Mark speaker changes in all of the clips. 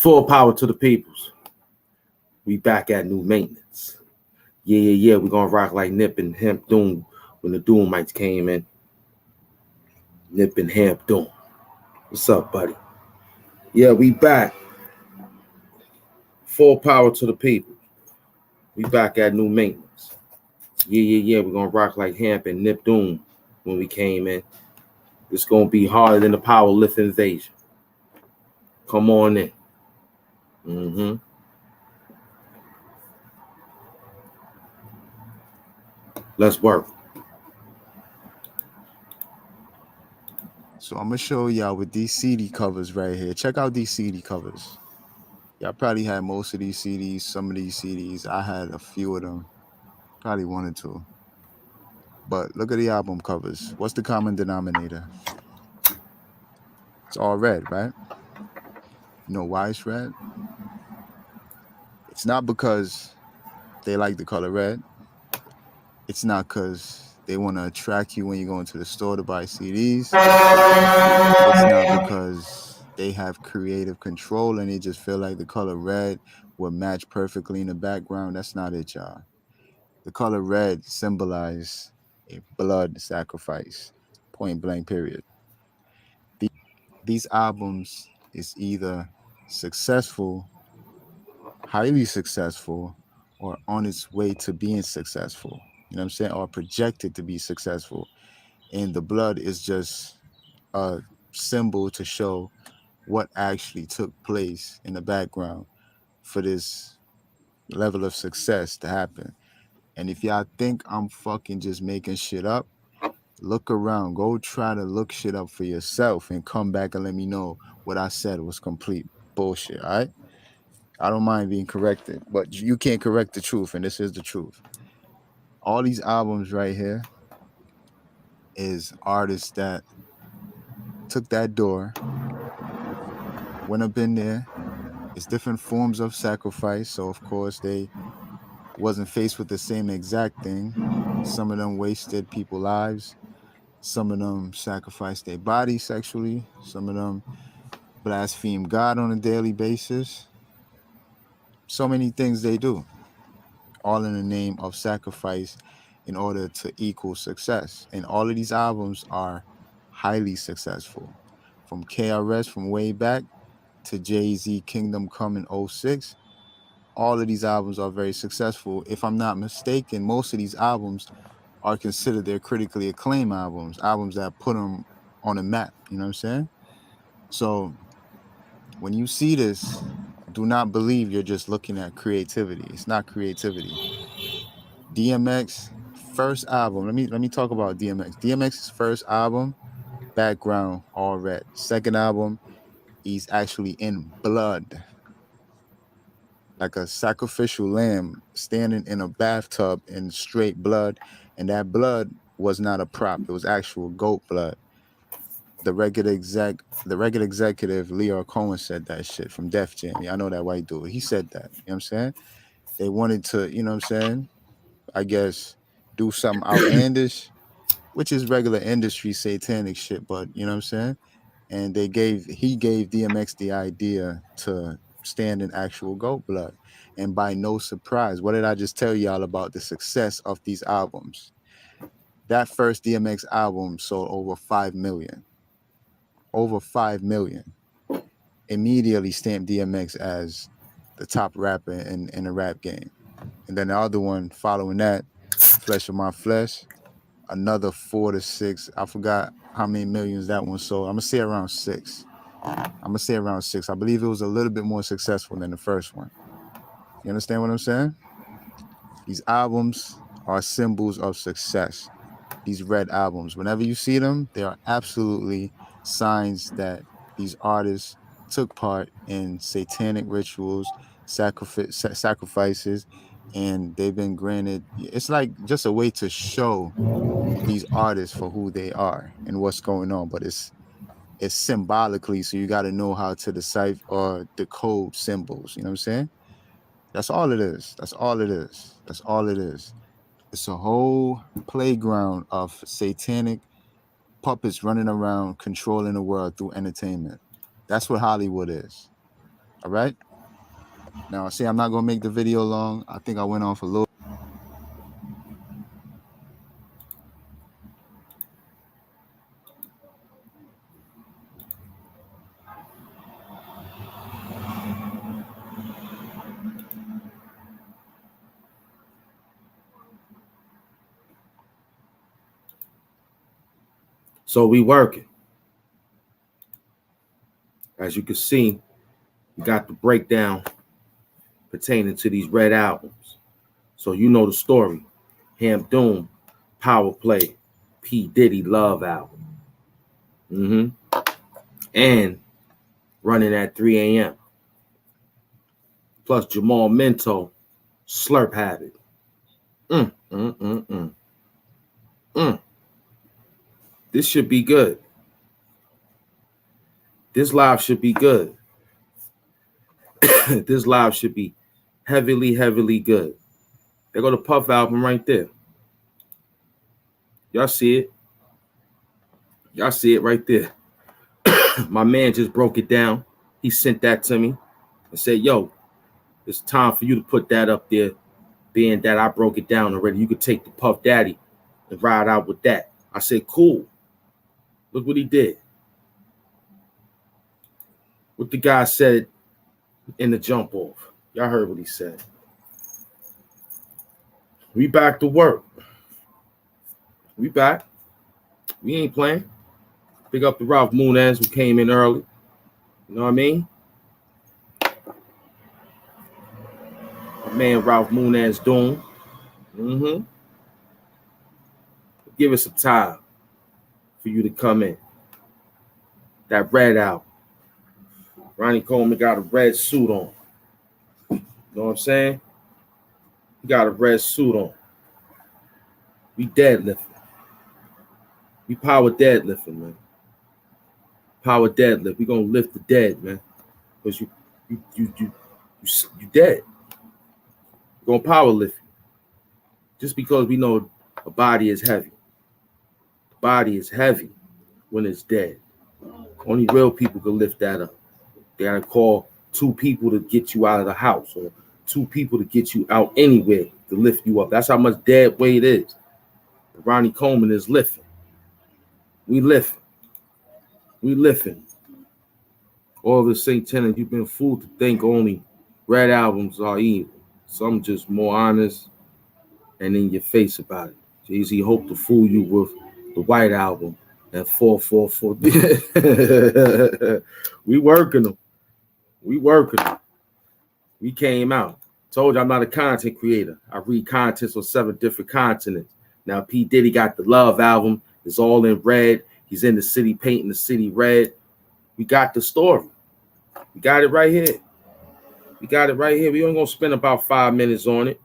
Speaker 1: Full power to the peoples. We back at new maintenance. Yeah. We're gonna rock like Nip and Hemp Doom when the Doom mics came in. Nip and Hemp Doom. What's up, buddy? Yeah, we back. Full power to the people. We back at new maintenance. Yeah. We're gonna rock like Hemp and Nip Doom when we came in. It's gonna be harder than the power lift invasion. Come on in. Let's work.
Speaker 2: So I'm gonna show y'all with these CD covers right here. Check out these CD covers. Y'all probably had most of these CDs, some of these CDs. I had a few of them, probably one or two. But look at the album covers. What's the common denominator? It's all red, right? You know why it's red? It's not because they like the color red. It's not because they want to attract you when you go into the store to buy CDs. It's not because they have creative control and they just feel like the color red would match perfectly in the background. That's not it, y'all. The color red symbolizes a blood sacrifice, point blank, period. These albums is either successful, highly successful, or on its way to being successful. You know what I'm saying? Or projected to be successful. And the blood is just a symbol to show what actually took place in the background for this level of success to happen. And if y'all think I'm fucking just making shit up, look around. Go try to look shit up for yourself and come back and let me know what I said was complete bullshit, all right? I don't mind being corrected, but you can't correct the truth, and this is the truth. All these albums right here is artists that took that door, went up in there. It's different forms of sacrifice, so of course they wasn't faced with the same exact thing. Some of them wasted people's lives. Some of them sacrificed their body sexually. Some of them blaspheme God on a daily basis. So many things they do, all in the name of sacrifice in order to equal success. And all of these albums are highly successful. From KRS from way back to Jay-Z Kingdom Come in '06, all of these albums are very successful. If I'm not mistaken, most of these albums are considered their critically acclaimed albums, albums that put them on the map. You know what I'm saying? So when you see this, do not believe you're just looking at creativity. It's not creativity. DMX first album. Let me talk about DMX. DMX's first album, Background, all red. Second album, he's actually in blood, like a sacrificial lamb standing in a bathtub in straight blood, and that blood was not a prop. It was actual goat blood. The regular executive Leo Cohen said that shit from Def Jam. Yeah, I know that white dude. He said that. You know what I'm saying? They wanted to, you know what I'm saying? I guess do something outlandish, which is regular industry satanic shit, but you know what I'm saying? And he gave DMX the idea to stand in actual goat blood. And by no surprise, what did I just tell y'all about the success of these albums? That first DMX album sold over 5 million. Over 5 million. Immediately stamped DMX as the top rapper in the rap game. And then the other one following that, Flesh of My Flesh, another 4 to 6. I forgot how many millions that one sold. I'm gonna say around 6. I believe it was a little bit more successful than the first one. You understand what I'm saying? These albums are symbols of success. These red albums, whenever you see them, they are absolutely signs that these artists took part in satanic rituals, sacrifices, and they've been granted. It's like just a way to show these artists for who they are and what's going on, but it's symbolically, so you got to know how to decipher or decode symbols. You know what I'm saying? That's all it is. That's all it is. That's all it is. It's a whole playground of satanic puppets running around controlling the world through entertainment. That's what Hollywood is. All right. Now, see, I'm not gonna make the video long. I think I went on for a little.
Speaker 1: So we working. As you can see, we got the breakdown pertaining to these red albums. So you know the story. Ham Doom, Power Play, P. Diddy Love album. And running at 3 a.m. Plus Jamal Minto, Slurp Habit. This should be good. This live should be good. This live should be heavily, heavily good. There go the Puff album right there. Y'all see it? Y'all see it right there. My man just broke it down. He sent that to me and said, yo, it's time for you to put that up there. Being that I broke it down already, you could take the Puff Daddy and ride out with that. I said, cool. Look what he did. What the guy said in the jump off. Y'all heard what he said. We back to work. We back. We ain't playing. Pick up the Ralph Munez who came in early. You know what I mean? My man Ralph Munez Doom. Give us some time for you to come in. That red out. Ronnie Coleman got a red suit on. You know what I'm saying? He got a red suit on. We deadlifting. We power deadlifting, man. Power deadlift. We gonna lift the dead, man. Because you dead. We're gonna power lift you. Just because we know a body is heavy. The body is heavy when it's dead. Only real people can lift that up. They gotta call 2 people to get you out of the house, or 2 people to get you out anywhere to lift you up. That's how much dead weight is. Ronnie Coleman is lifting. We lifting. We lifting. All the St. Tenant, you've been fooled to think only red albums are evil. Some just more honest and in your face about it. Jay-Z hoped to fool you with the White Album and 444. We working them. We working them. We came out. Told you I'm not a content creator. I read contents on 7 different continents. Now P. Diddy got the Love album. It's all in red. He's in the city painting the city red. We got the story. We got it right here. We got it right here. We only gonna spend about 5 minutes on it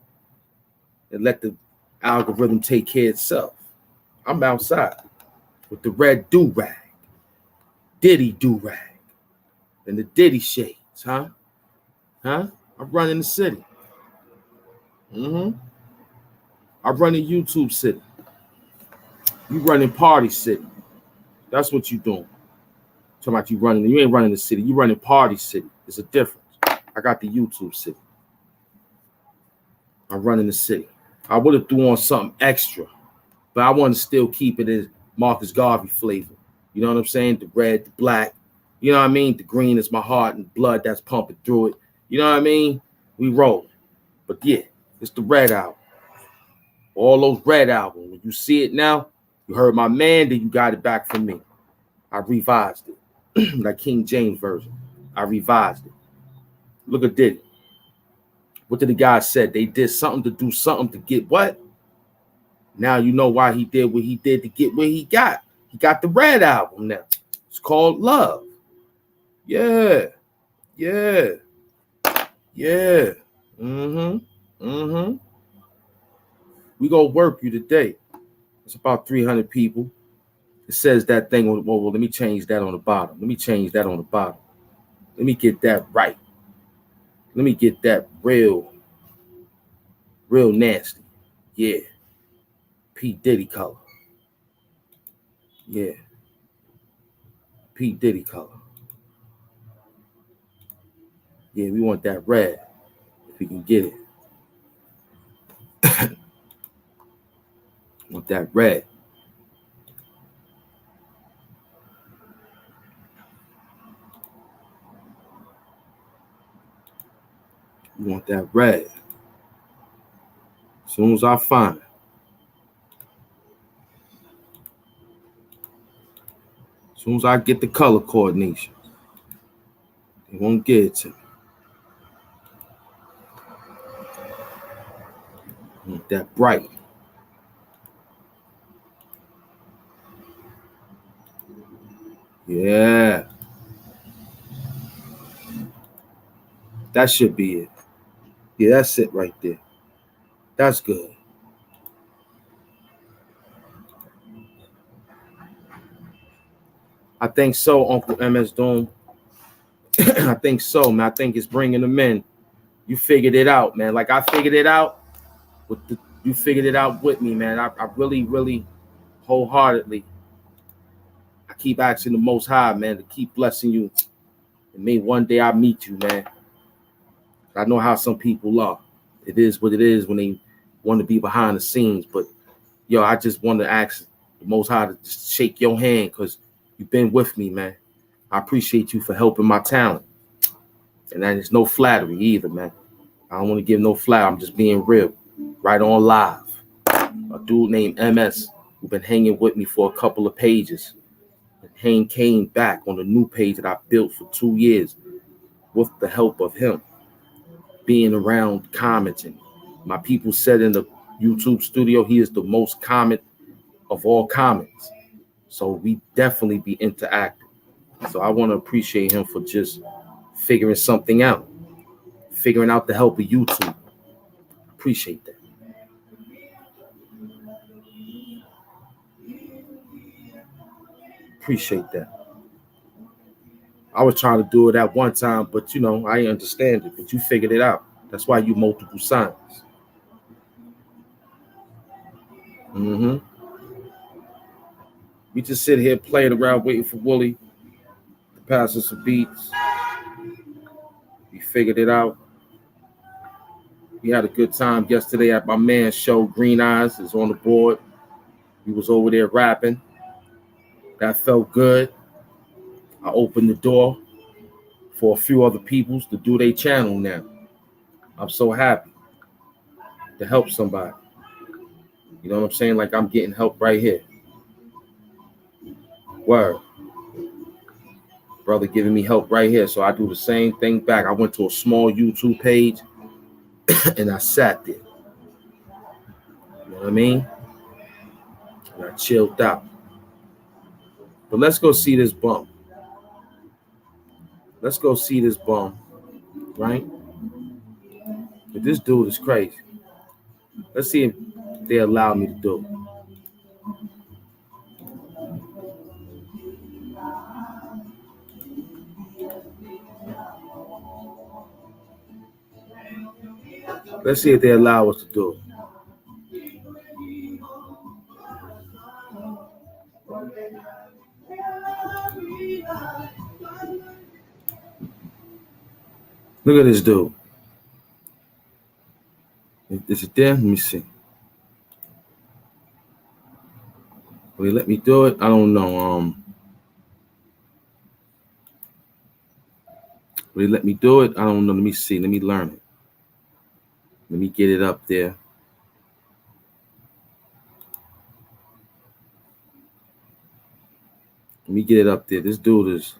Speaker 1: and let the algorithm take care of itself. I'm outside with the red do-rag, Diddy do-rag, and the Diddy shades, huh? I'm running the city. I run in YouTube city. You running party city. That's what you doing. Talking about you running. You ain't running the city. You running party city. There's a difference. I got the YouTube city. I'm running the city. I would have threw on something extra, but I want to still keep it as Marcus Garvey flavor. You know what I'm saying? The red, the black. You know what I mean? The green is my heart and blood that's pumping through it. You know what I mean? We roll. But yeah, it's the red album. All those red albums. When you see it now, you heard my man, then you got it back from me. I revised it. Like King James version. I revised it. Look at Diddy. What did the guy said? They did something to do something to get what? Now you know why he did what he did to get what he got. He got the red album now. It's called Love. Yeah. Yeah. Yeah. We gonna work you today. It's about 300 people. It says that thing on, well, let me change that on the bottom. Let me change that on the bottom. Let me get that right. Let me get that real nasty. Yeah. P. Diddy color. Yeah. P. Diddy color. Yeah, we want that red. If we can get it. Want that red. We want that red. As soon as I find it. As soon as I get the color coordination. They won't get it to me. I want that bright. Yeah. That should be it. Yeah, that's it right there. That's good. I think so, Uncle MS Doom. I think so, man. I think it's bringing them in. You figured it out, man. Like I figured it out. You figured it out with me, man. I really, really wholeheartedly. I keep asking the Most High, man, to keep blessing you. And maybe one day I meet you, man. I know how some people are. It is what it is when they want to be behind the scenes. But, yo, I just want to ask the Most High to just shake your hand because you've been with me, man. I appreciate you for helping my talent. And that is no flattery either, man. I don't want to give no flattery. I'm just being real. Right on live. A dude named MS who been hanging with me for a couple of pages. And Hang came back on the new page that I built for 2 years with the help of him. Being around commenting. My people said in the YouTube studio, he is the most comment of all comments. So we definitely be interactive. So I want to appreciate him for just figuring something out. Figuring out the help of YouTube. Appreciate that. Appreciate that. I was trying to do it at one time, but you know, I understand it. But you figured it out. That's why you multiple signs. We just sit here playing around waiting for Wooly to pass us some beats. We figured it out. We had a good time yesterday at my man's show. Green Eyes is on the board. He was over there rapping. That felt good. I opened the door for a few other peoples to do their channel now. I'm so happy to help somebody. You know what I'm saying? Like I'm getting help right here. Word. Brother giving me help right here. So I do the same thing back. I went to a small YouTube page and I sat there. You know what I mean? And I chilled out. But let's go see this bum. Let's go see this bum, right? But this dude is crazy. Let's see if they allow me to do it. Let's see if they allow us to do it. Look at this dude. Is it there? Let me see. Will they let me do it? I don't know. Will they let me do it? I don't know. Let me see. Let me learn it. Let me get it up there. Let me get it up there. This dude is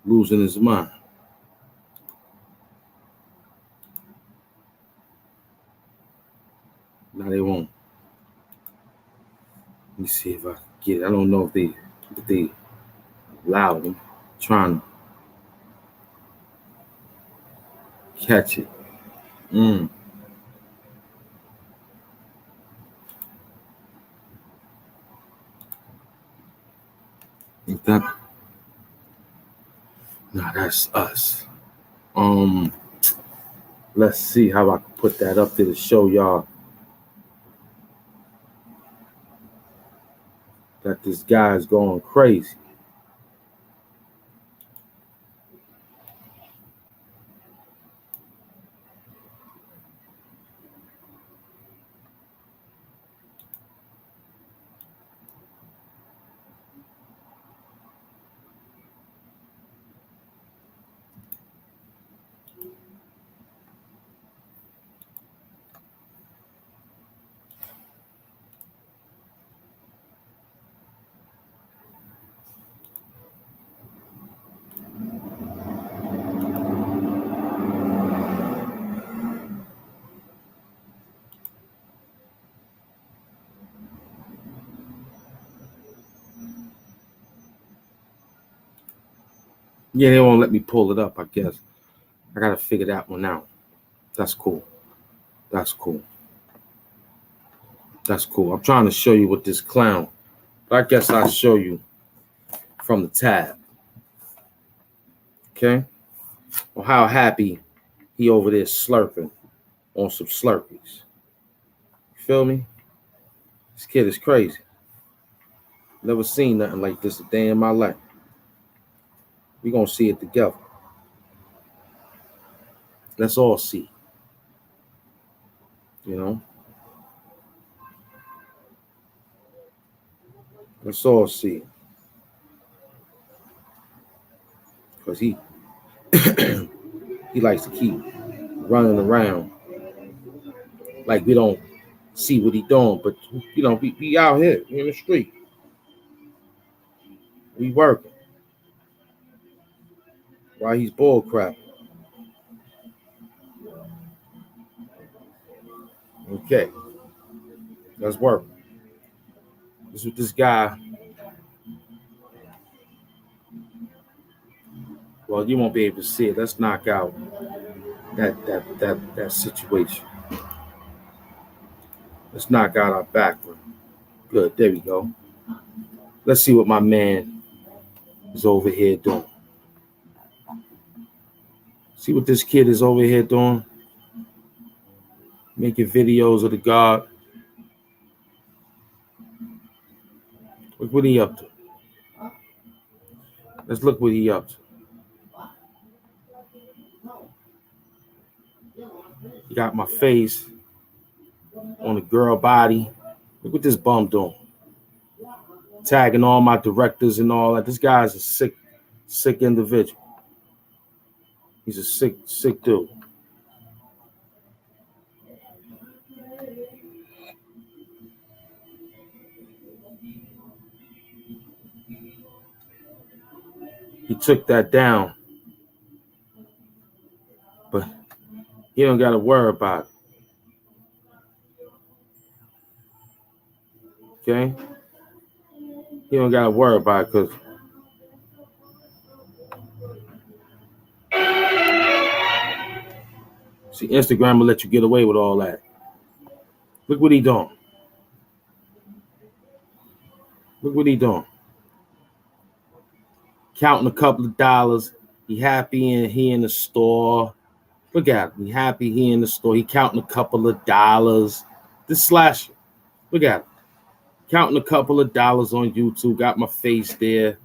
Speaker 1: losing his mind. No, they won't. Let me see if I can get it. I don't know if they allow them. Trying to catch it. That, nah, that's us. Let's see how I can put that up there to show y'all that this guy is going crazy. Yeah, they won't let me pull it up, I guess. I gotta figure that one out. That's cool. That's cool. That's cool. I'm trying to show you with this clown. But I guess I'll show you from the tab. Okay? Well, how happy he over there slurping on some Slurpees. You feel me? This kid is crazy. Never seen nothing like this a day in my life. We gonna see it together. Let's all see. You know? Let's all see. Because he he likes to keep running around like we don't see what he doing. But, you know, we out here in the street. We working. While he's bull crap. Okay. Let's work. This is what this guy. Well, you won't be able to see it. Let's knock out that situation. Let's knock out our background. Good. There we go. Let's see what my man is over here doing. See what this kid is over here doing? Making videos of the God. Look what he up to. Let's look what he up to. He got my face on the girl body. Look what this bum doing. Tagging all my directors and all that. This guy's a sick individual. He's a sick dude. He took that down, but he don't got to worry about it. Okay? He don't got to worry about it because see, Instagram will let you get away with all that. Look what he doing. Look what he doing. Counting a couple of dollars. He happy and he in the store. Look at him. He happy he in the store. He counting a couple of dollars. This slasher. Look at him. Counting a couple of dollars on YouTube. Got my face there.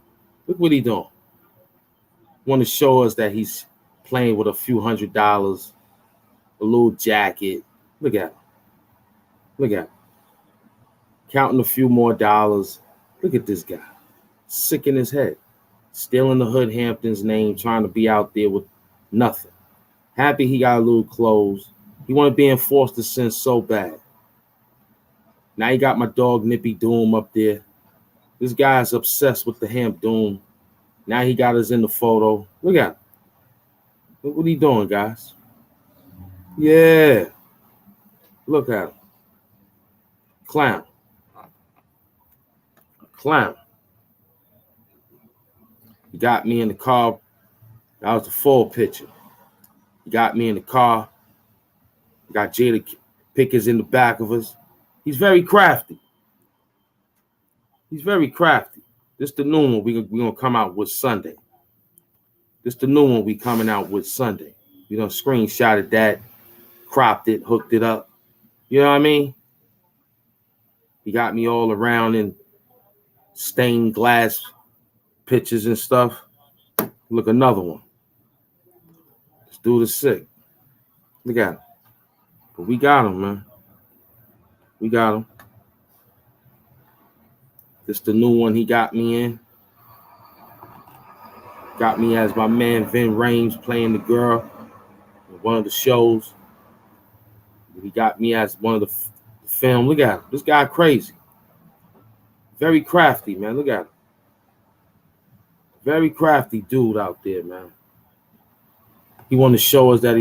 Speaker 1: Look what he doing. Want to show us that he's playing with a few $100s. A little jacket. Look at him. Look at him. Counting a few more dollars. Look at this guy. Sick in his head. Stealing the Hood Hamptons name. Trying to be out there with nothing. Happy he got a little clothes. He want to be enforced to sin so bad. Now he got my dog Nippy Doom up there. This guy's obsessed with the Hamp Doom. Now he got us in the photo. Look at him. Look what he doing, guys. Yeah. Look at him. Clown. Clown. He got me in the car. That was the full picture. He got me in the car. Got Jada Pickers in the back of us. He's very crafty. He's very crafty. This the new one we're going to come out with Sunday. This the new one we coming out with Sunday. You know, screenshotted that, cropped it, hooked it up. You know what I mean? He got me all around in stained glass pictures and stuff. Look, another one. This dude is sick. Look at him. But we got him, man. We got him. This the new one he got me in. Got me as my man Vin Rames playing the girl in one of the shows. He got me as one of the film. Look at him. This guy crazy. Very crafty, man. Look at him. Very crafty dude out there, man. He want to show us that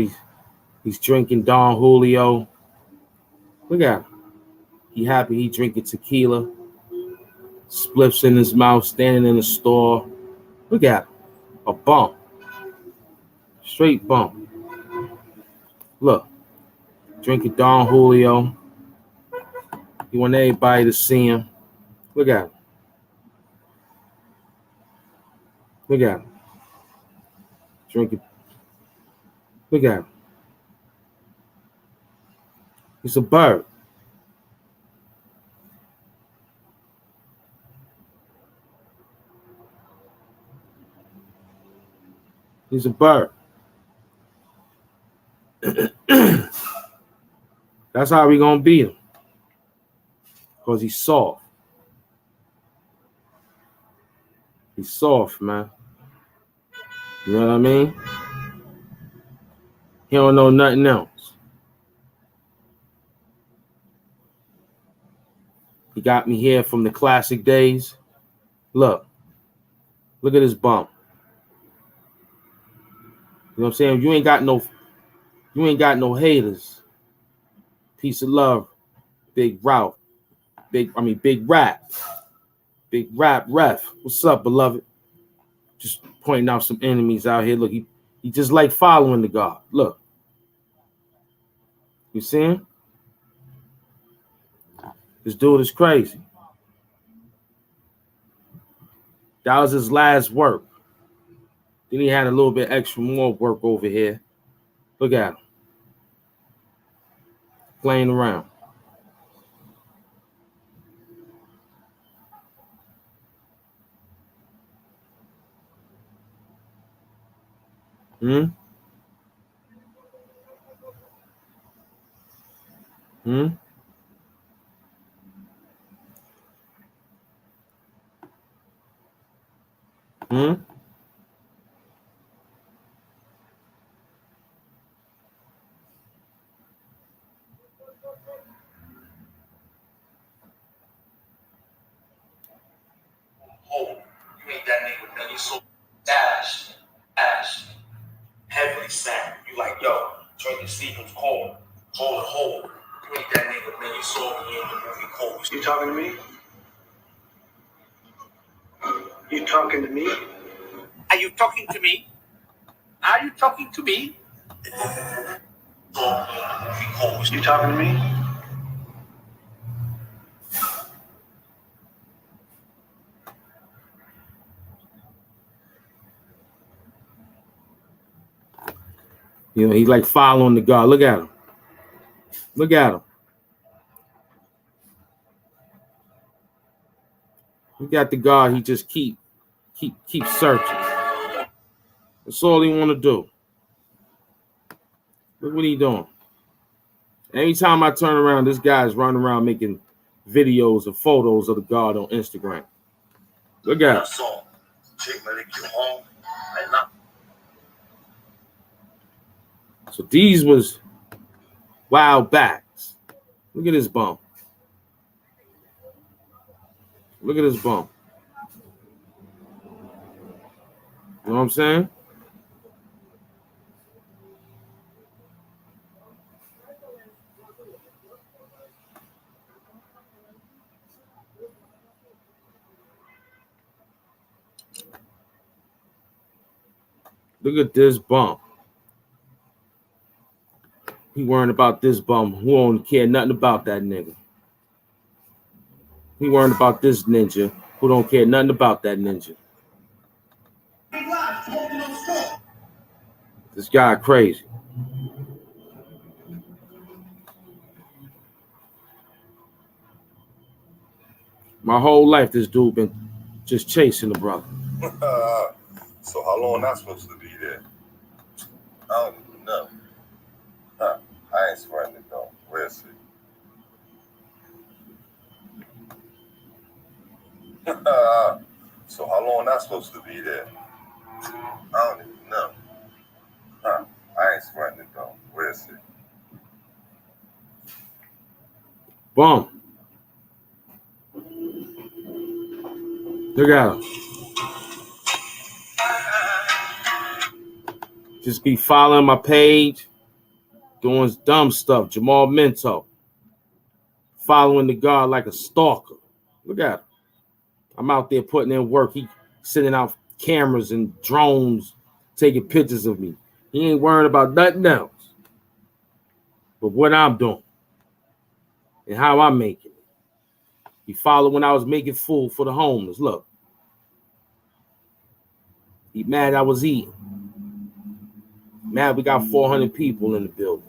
Speaker 1: he's drinking Don Julio. Look at him. He happy he drinking tequila. Spliffs in his mouth, standing in the store. Look at him. A bump. Straight bump. Look. Drinking Don Julio. He want everybody to see him. Look at him. Look at him. Drinking. Look at him. He's a bird. He's a bird. That's how we gonna beat him. Because he's soft. He's soft, man. You know what I mean? He don't know nothing else. He got me here from the classic days. Look. Look at his bump. You know what I'm saying? You ain't got no haters. Peace of love. Big Rap. Big Rap. Big Rap Ref. What's up, beloved? Just pointing out some enemies out here. Look, he just like following the God. Look. You see him? This dude is crazy. That was his last work. Then he had a little bit extra more work over here. Look at him. Playing around. Hmm? Hmm?
Speaker 3: Hold. You ain't that nigga, man. You so dash. Heavily sound. You like, yo, drinking Stephen's cold. Hold. You ain't that nigga, man. You saw me in the movie Cold. You talking to me? You talking to me? Are you talking to me? Are you talking to me? You talking to me?
Speaker 1: You know, he's like following the God. Look at him. Look at him. Look at the God. He just keep searching. That's all he want to do. Look what he doing. Anytime I turn around, this guy's running around making videos and photos of the God on Instagram. Look at him. So these was wild backs. Look at his bum. Look at his bum. You know what I'm saying? Look at this bum. He worrying about this bum who don't care nothing about that nigga. He worrying about this ninja who don't care nothing about that ninja. This guy crazy. My whole life, this dude been just chasing the brother.
Speaker 4: So how long am I supposed to be there? I don't even know. I ain't sweating it though. We'll see. So how long am I supposed to be there? I don't even know. I ain't sweating it though. We'll see.
Speaker 1: Bum. Look at him. Just be following my page, doing dumb stuff. Jamal Minto. Following the God like a stalker. Look at him. I'm out there putting in work. He sending out cameras and drones, taking pictures of me. He ain't worrying about nothing else but what I'm doing and how I'm making it. He followed when I was making food for the homeless. Look. He mad I was eating. Mad we got 400 people in the building.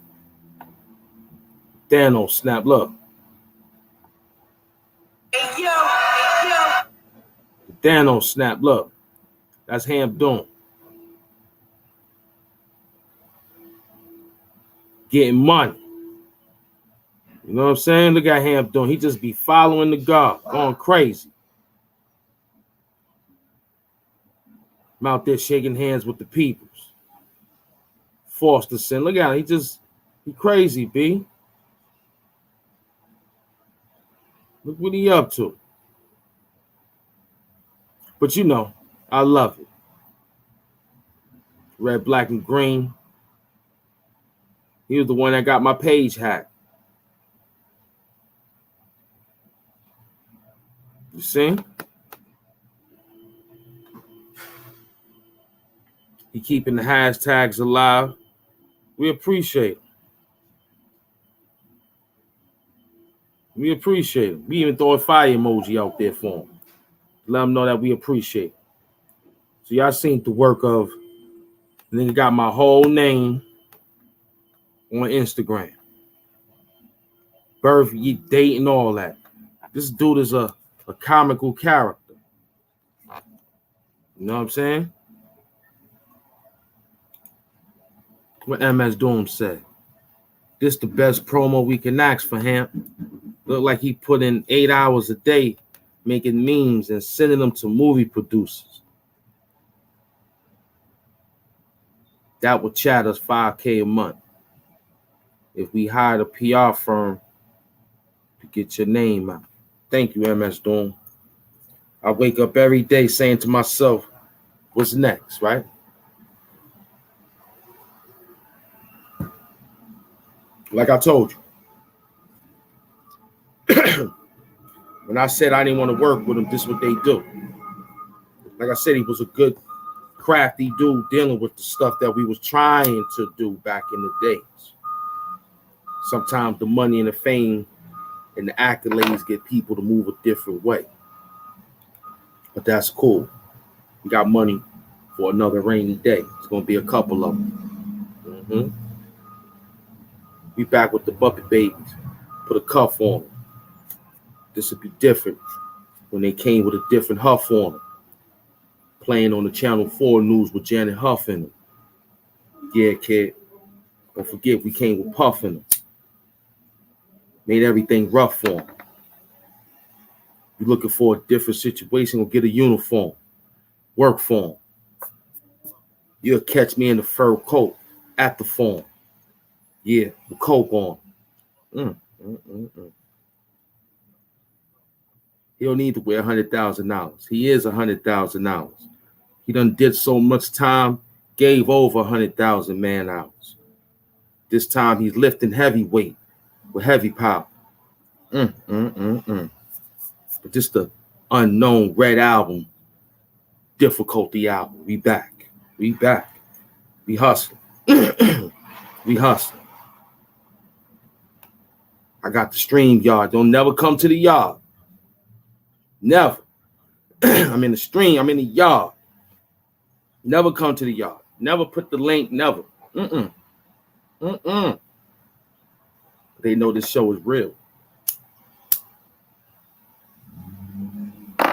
Speaker 1: Thanos snap. Look.
Speaker 3: Hey, yo.
Speaker 1: Thanos snap. Look. That's Ham doing. Getting money. You know what I'm saying? Look at Ham doing. He just be following the God, going crazy. I'm out there shaking hands with the peoples. Forced to sin. Look at him. He crazy, B. Look what he up to. But you know, I love it. Red, black, and green. He was the one that got my page hacked. You see? He keeping the hashtags alive. We appreciate it. We appreciate it. We even throw a fire emoji out there for him. Let him know that we appreciate it. So y'all seen the work of, and then he got my whole name on Instagram. Birth, date, and all that. This dude is a comical character. You know what I'm saying? What MS Doom said. This the best promo we can ask for him. Look like he put in 8 hours a day making memes and sending them to movie producers. That would chat us $5K a month. If we hired a PR firm to get your name out. Thank you, MS Doom. I wake up every day saying to myself, what's next, right? Like I told you. When I said I didn't want to work with him, this is what they do. Like I said, he was a good, crafty dude dealing with the stuff that we was trying to do back in the days. Sometimes the money and the fame and the accolades get people to move a different way. But that's cool. We got money for another rainy day. It's going to be a couple of them. We back with the Bucket Babies. Put a cuff on them. This would be different when they came with a different huff on them. Playing on the Channel 4 news with Janet Huff in them. Yeah, kid. Don't forget we came with Puff in them. Made everything rough for them. You're looking for a different situation, we'll get a uniform. Work for them. You'll catch me in the fur coat at the farm. Yeah, the coke on. He don't need to wear $100,000. He is $100,000. He done did so much time, gave over 100,000 man hours. This time he's lifting heavyweight with heavy power. But this the unknown Red Album, difficulty album. We back. We back. We hustling. We hustling. I got the stream yard. Don't never come to the yard. Never. I'm in the stream. I'm in the yard. Never come to the yard. Never put the link. Never. They know this show is real.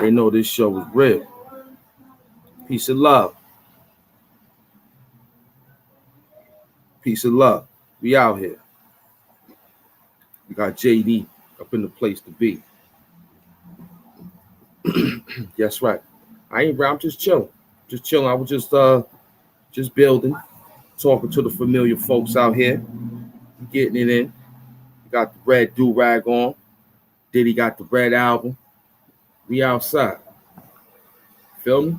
Speaker 1: They know this show is real. Peace of love. Peace of love. We out here. We got JD up in the place to be. That's right. I'm just chilling. Just chilling. I was just building, talking to the familiar folks out here, getting it in. Got the red do-rag on. Diddy got the Red Album. We outside. Feel me?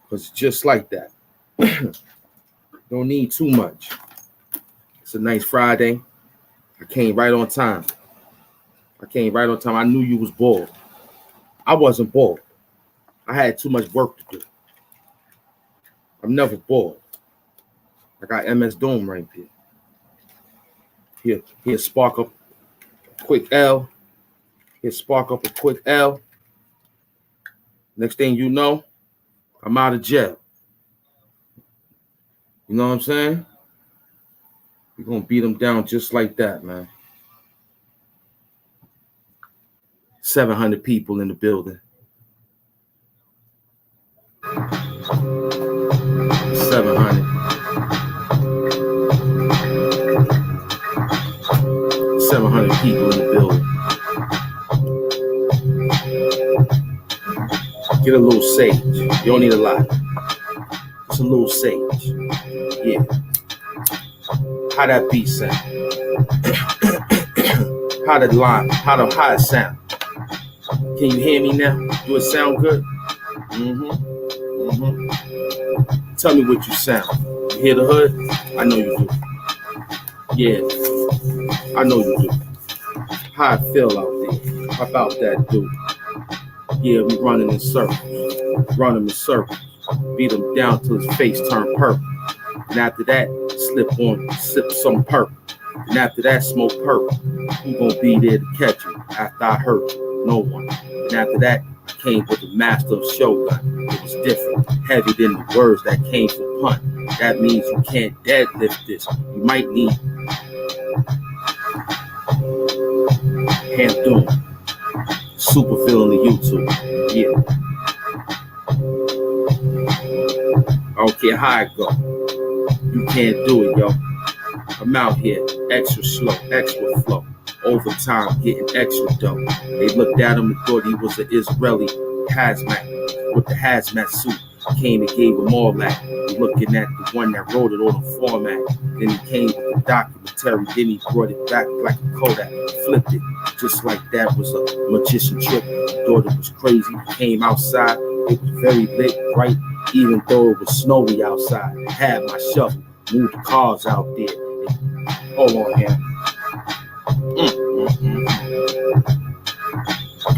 Speaker 1: Because it's just like that. Don't need too much. It's a nice Friday. I came right on time. I knew you was bored. I wasn't bored. I had too much work to do. I'm never bored. I got MS Doom right here. Here, spark up a quick L. Next thing you know, I'm out of jail. You know what I'm saying? We're going to beat them down just like that, man. 700 people in the building. 700 people in the building. Get a little sage. You don't need a lot. Just a little sage. Yeah. How that beat sound? How it sound? Can you hear me now? Do it sound good? Tell me what you sound. You hear the hood? I know you do. Yeah, I know you do. How I feel out there. How about that dude? Yeah, we running in circles. Beat him down till his face turned purple. And after that, sip some purple. And after that, smoke purple. Who gonna be there to catch you after I hurt you? No one. And after that, I came with the master of Shogun. It was different, heavy than the words that came from punt. That means you can't deadlift this. You might need hand doing. Super feeling the YouTube. Yeah. I don't care how it go. You can't do it, yo. I'm out here, extra slow, extra flow. Overtime, getting extra dough. They looked at him and thought he was an Israeli hazmat with the hazmat suit. Came and gave him all that. Looking at the one that wrote it on the format. Then he came with the documentary. Then he brought it back like a Kodak. Flipped it just like that was a magician trick. Thought it was crazy. Came outside. It was very lit, bright, even though it was snowy outside. Had my shovel. Moved the cars out there. Hold on here.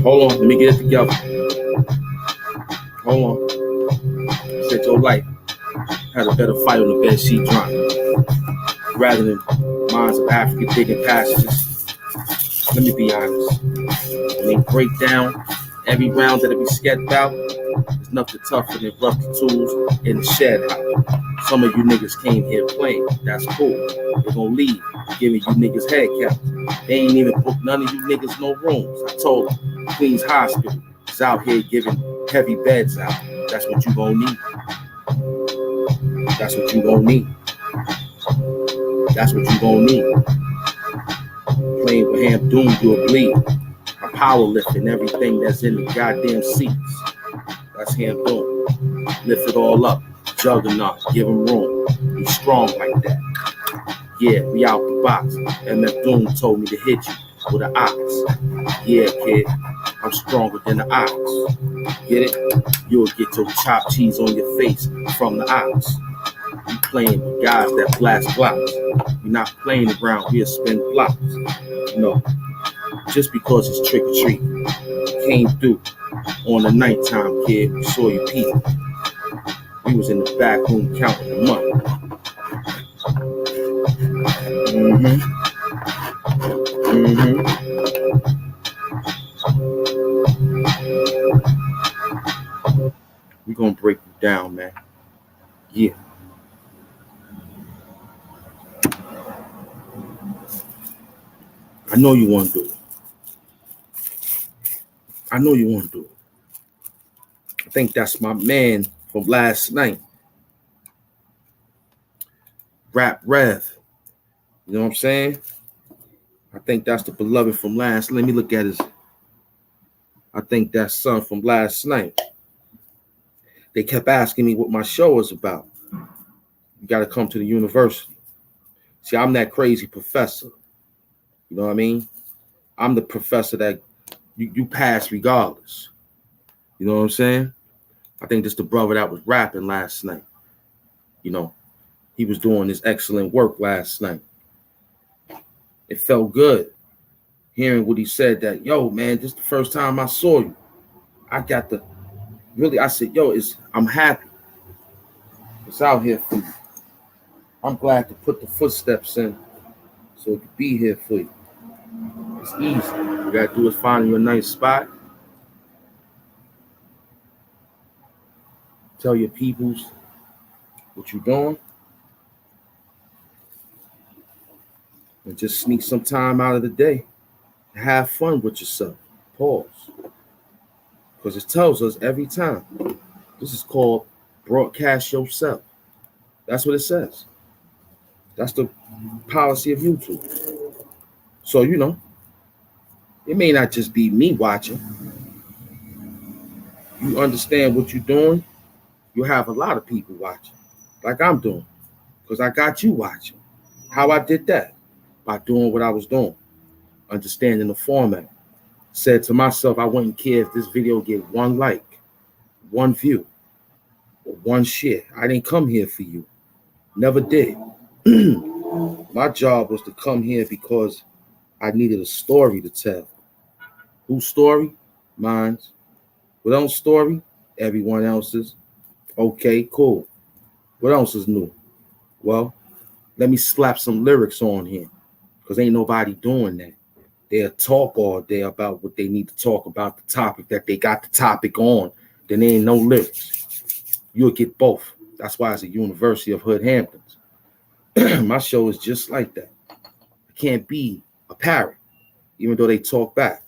Speaker 1: Hold on, let me get it together. Hold on. Said your life had a better fight on the bed sheet drunk. Rather than minds of African digging passages. Let me be honest. When they break down every round that it be sketched out, there's nothing tougher than rusty tools in the shed house. Some of you niggas came here playing. That's cool. They're gonna leave, giving you niggas head count. They ain't even booked none of you niggas no rooms. I told them, Queens Hospital is out here giving heavy beds out. That's what you gonna need. That's what you gonna need. That's what you gonna need. Playing with Ham Doom, you'll bleed. I'm power lifting everything that's in the goddamn seats. That's Ham Doom. Lift it all up. Juggernaut, give him room. Be strong like that. Yeah, we out the box. MF Doom told me to hit you with an ox. Yeah, kid, I'm stronger than the ox. Get it? You'll get your chopped cheese on your face from the ox. You playing with guys that blast blocks. You're not playing around here, spin blocks. No, just because it's trick or treat. Came through on the nighttime, kid. We saw you people. We was in the back room counting the money. We gonna break you down, man. Yeah. I know you want to do it. I know you want to do it. I think that's my man from last night. Rap Rev. You know what I'm saying? I think that's the beloved from last. Let me look at his. I think that's son from last night. They kept asking me what my show was about. You got to come to the university. See, I'm that crazy professor. You know what I mean? I'm the professor that you pass regardless. You know what I'm saying? I think this the brother that was rapping last night. You know, he was doing his excellent work last night. It felt good hearing what he said that, yo, man, this is the first time I saw you. I got the, really, I said, yo, I'm happy. It's out here for you. I'm glad to put the footsteps in so it could be here for you. It's easy. You got to do is find you a nice spot. Tell your peoples what you're doing. And just sneak some time out of the day. Have fun with yourself. Pause. Because it tells us every time. This is called broadcast yourself. That's what it says. That's the policy of YouTube. So, you know, it may not just be me watching. You understand what you're doing, you have a lot of people watching, like I'm doing, because I got you watching. How I did that? By doing what I was doing, understanding the format. Said to myself, I wouldn't care if this video get 1 like, 1 view, or 1 share. I didn't come here for you. Never did. My job was to come here because I needed a story to tell. Whose story? Mine. What else story? Everyone else's. Okay, cool. What else is new? Well, let me slap some lyrics on here, because ain't nobody doing that. They'll talk all day about what they need to talk about, the topic that they got the topic on. Then there ain't no lyrics. You'll get both. That's why it's a University of Hood Hamptons. My show is just like that. I can't be a parrot, even though they talk back.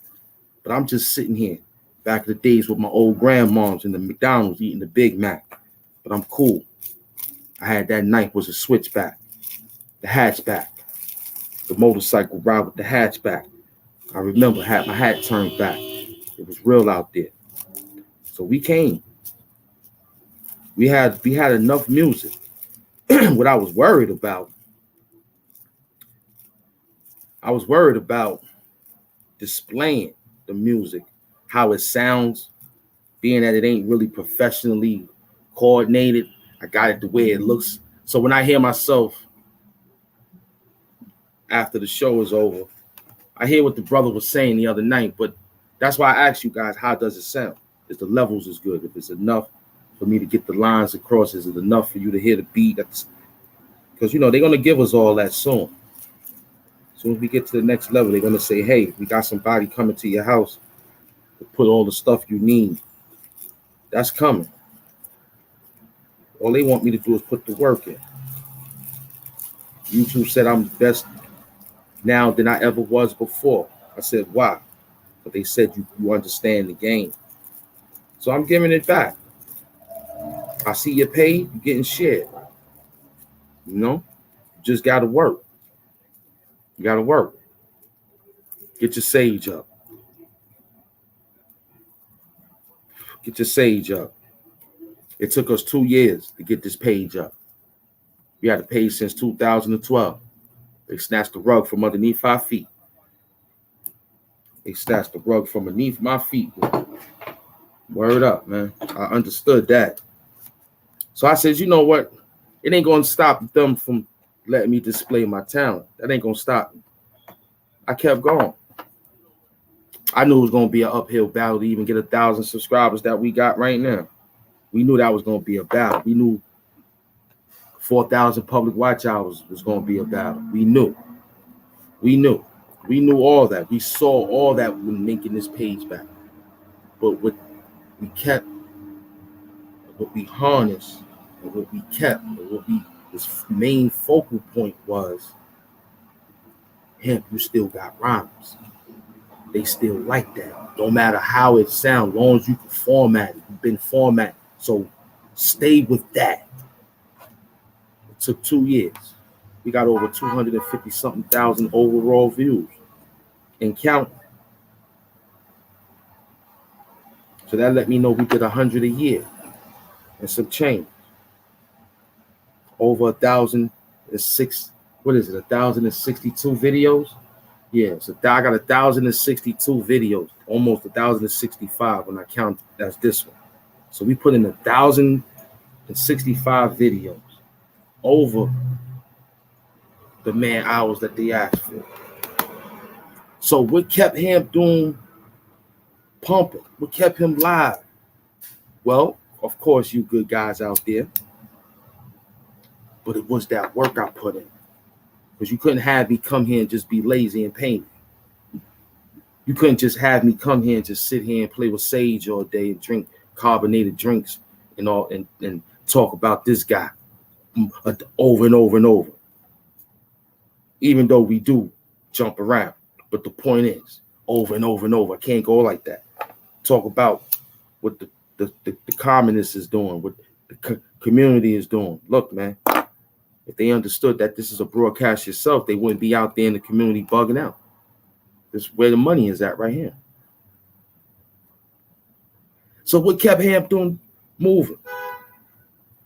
Speaker 1: But I'm just sitting here, back in the days with my old grandmoms in the McDonald's eating the Big Mac. But I'm cool. I had that knife was a switchback, the hatchback. the motorcycle ride with the hatchback. I remember had my hat turned back. It was real out there. So we came. We had enough music. What I was worried about displaying the music, how it sounds, being that it ain't really professionally coordinated. I got it the way it looks. So when I hear myself after the show is over, I hear what the brother was saying the other night, but that's why I asked you guys, how does it sound? Is the levels is good? If it's enough for me to get the lines across, is it enough for you to hear the beat? Because, they're going to give us all that soon. As soon as we get to the next level, they're going to say, hey, we got somebody coming to your house to put all the stuff you need. That's coming. All they want me to do is put the work in. YouTube said I'm the best now than I ever was before. I said, why? But they said you understand the game. So I'm giving it back. I see you paid, you're getting shared. You just got to work. You got to work. Get your sage up. Get your sage up. It took us 2 years to get this page up. We had a page since 2012. They snatched the rug from underneath our feet. They snatched the rug from beneath my feet. Word up, man. I understood that. So I said, you know what? It ain't going to stop them from letting me display my talent. That ain't going to stop me. I kept going. I knew it was going to be an uphill battle to even get 1,000 subscribers that we got right now. We knew that was going to be a battle. We knew 4,000 public watch hours was going to be a battle. We knew all that. We saw all that when making this page back. But what we kept, what we harnessed, and what we kept, and what this main focal point was, hemp, you still got rhymes. They still like that. Don't matter how it sounds, as long as you can format it. You've been formatted. So stay with that. It took 2 years. We got over 250-something thousand overall views and counting. So that let me know we did 100 a year and some change. Over 1,006. What is it? 1,062 videos. Yeah, so I got 1,062 videos, almost 1,065 when I count. That's this one. So we put in 1,065 videos over the man hours that they asked for. So what kept him doing pumping? What kept him live? Well, of course, you good guys out there, but it was that work I put in. Because you couldn't have me come here and just be lazy and painted. You couldn't just have me come here and just sit here and play with Sage all day and drink carbonated drinks and all and talk about this guy over and over and over. Even though we do jump around. But the point is, over and over and over. I can't go like that. Talk about what the communists is doing, what the community is doing. Look, man, if they understood that this is a broadcast yourself, they wouldn't be out there in the community bugging out. This is where the money is at right here. So what kept him doing moving?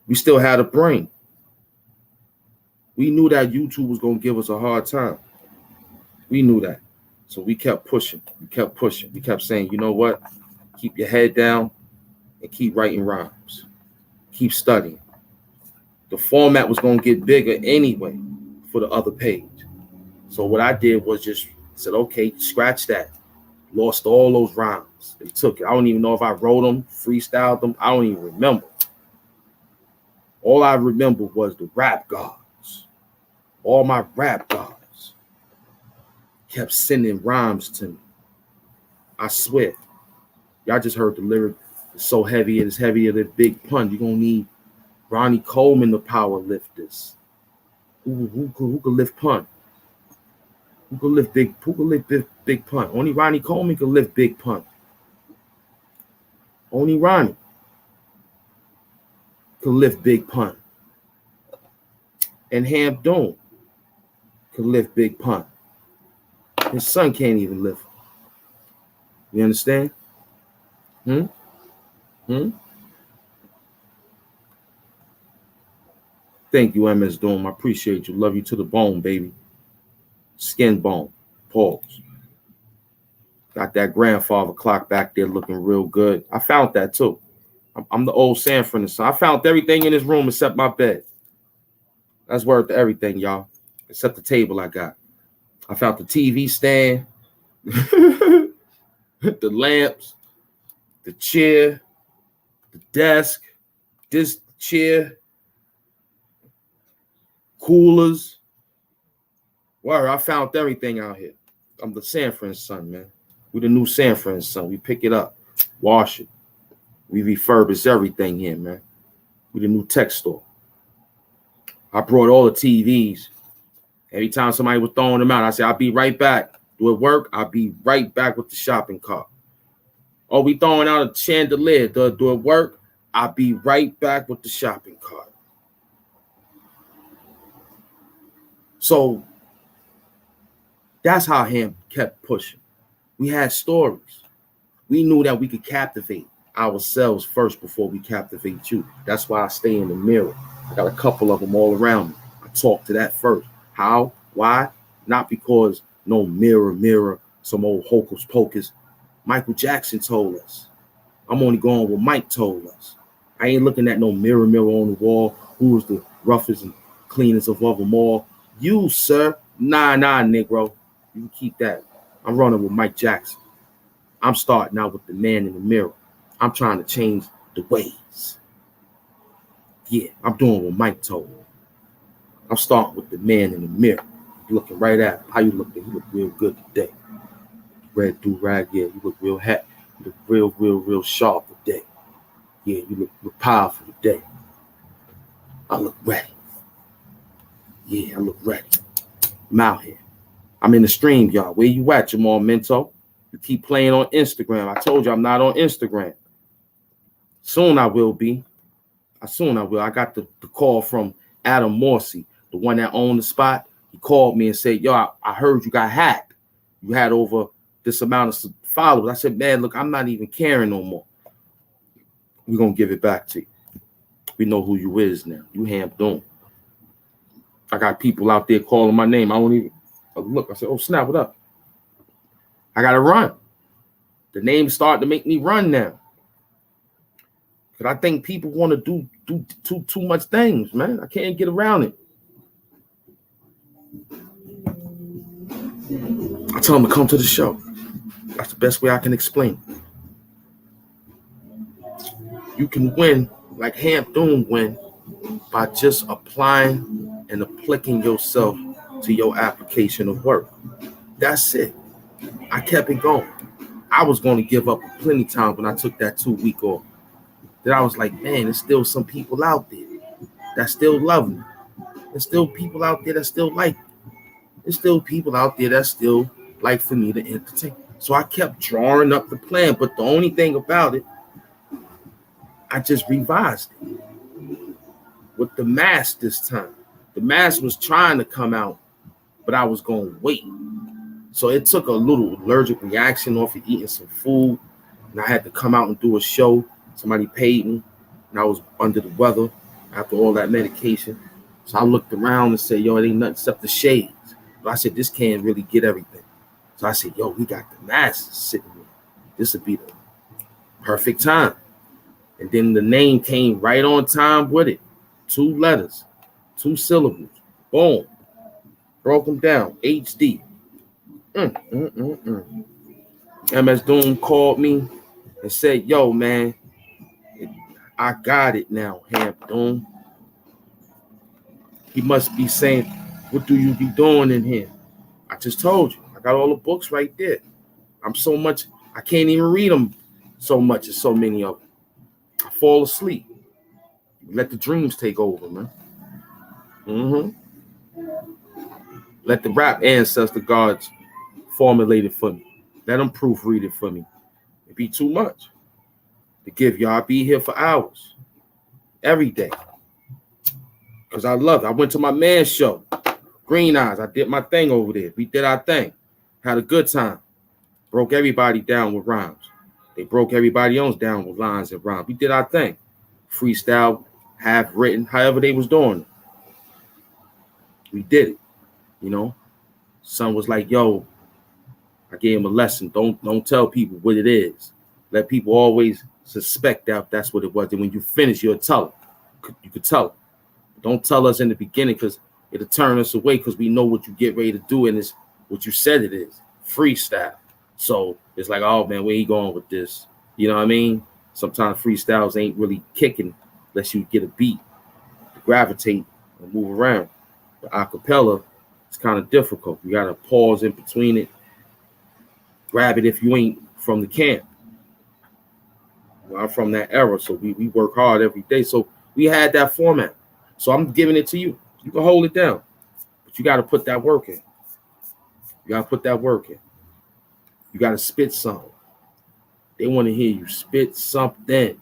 Speaker 1: We still had a brain. We knew that YouTube was going to give us a hard time. We knew that. So we kept pushing. We kept pushing. We kept saying, you know what? Keep your head down and keep writing rhymes. Keep studying. The format was going to get bigger anyway for the other page. So what I did was just said, okay, scratch that. Lost all those rhymes. They took it. I don't even know if I wrote them, freestyled them. I don't even remember. All I remember was the rap gods. All my rap gods kept sending rhymes to me. I swear. Y'all just heard the lyric. It's so heavy, it's heavier than Big Pun. You're going to need Ronnie Coleman to power lift this. Who could lift Pun? Who could lift big Pun? Only Ronnie Coleman could lift Big Pun. Only Ronnie could lift Big Pun. And Ham Doom could lift Big Pun. His son can't even live. You understand? Thank you, MS Doom. I appreciate you. Love you to the bone, baby. Skin bone. Pause. Got that grandfather clock back there looking real good. I found that too. I'm the old Sanford son. I found everything in this room except my bed. That's worth everything, y'all. Except the table I got. I found the TV stand, the lamps, the chair, the desk, this chair, coolers. Word, I found everything out here. I'm the Sanford son, man. We the new Sanford son. We pick it up, wash it. We refurbish everything here, man. We the new tech store. I brought all the TVs. Every time somebody was throwing them out, I said, I'll be right back. Do it work? I'll be right back with the shopping cart. Oh, we throwing out a chandelier. Do it work? I'll be right back with the shopping cart. So that's how Ham kept pushing. We had stories. We knew that we could captivate ourselves first before we captivate you. That's why I stay in the mirror. I got a couple of them all around me. I talk to that first. How? Why? Not because no mirror, some old hocus pocus. Michael Jackson told us. I'm only going with Mike told us. I ain't looking at no mirror on the wall. Who was the roughest and cleanest of them all? You, sir. Nah, Negro. You can keep that. I'm running with Mike Jackson. I'm starting out with the man in the mirror. I'm trying to change the ways. Yeah, I'm doing what Mike told me. I'm starting with the man in the mirror. Looking right at him. How you looking? You look real good today. Red do-rag, yeah, you look real happy. You look real sharp today. Yeah, you look powerful today. I look ready. Yeah, I look ready. I'm out here. I'm in the stream, y'all. Where you at, Jamal Minto? You keep playing on Instagram. I told you I'm not on Instagram. Soon I will be. Soon I will. I got the call from Adam Morsey, the one that owned the spot. He called me and said, yo, I heard you got hacked. You had over this amount of followers. I said, man, look, I'm not even caring no more. We're going to give it back to you. We know who you is now. You Ham Doom. I got people out there calling my name. I don't even look. I said, oh, snap, what up? I got to run. The name's starting to make me run now. Because I think people want to do too much things, man. I can't get around it. I tell them to come to the show. That's the best way I can explain. You can win like Ham Doom win by just applying and applying yourself to your application of work. That's it. I kept it going. I was going to give up plenty of times when I took that 2-week off. Then I was like, man, there's still some people out there that still love me. There's still people out there that still like me. There's still people out there that still like for me to entertain. So I kept drawing up the plan. But the only thing about it, I just revised it with the mask this time. The mask was trying to come out, but I was going to wait. So it took a little allergic reaction off of eating some food. And I had to come out and do a show. Somebody paid me. And I was under the weather after all that medication. So I looked around and said, yo, it ain't nothing except the shades. But I said, this can't really get everything. So I said, yo, we got the masks sitting here. This would be the perfect time. And then the name came right on time with it. 2 letters, 2 syllables. Boom. Broke them down. HD. MS Doom called me and said, yo, man, I got it now, Ham Doom. He must be saying, what do you be doing in here? I just told you. I got all the books right there. I'm so much, I can't even read them so much. There's so many of them. I fall asleep. Let the dreams take over, man. Let the rap ancestor gods formulate it for me. Let them proofread it for me. It'd be too much to give y'all. I'll be here for hours. Every day. Because I love it. I went to my man's show. Green Eyes. I did my thing over there. We did our thing. Had a good time. Broke everybody down with rhymes. They broke everybody else down with lines and rhymes. We did our thing. Freestyle, half written, however they was doing it. We did it, you know. Son was like, yo, I gave him a lesson. Don't tell people what it is. Let people always suspect that that's what it was. And when you finish, you'll tell them. You could tell them. Don't tell us in the beginning because it'll turn us away because we know what you get ready to do and it's what you said it is. Freestyle. So it's like, oh man, where he going with this? You know what I mean? Sometimes freestyles ain't really kicking unless you get a beat to gravitate and move around. The acapella, it's kind of difficult. You got to pause in between it. Grab it if you ain't from the camp. Well, I'm from that era, so we work hard every day. So we had that format. So I'm giving it to you. You can hold it down, but you got to put that work in. You got to put that work in. You got to spit something. They want to hear you spit something.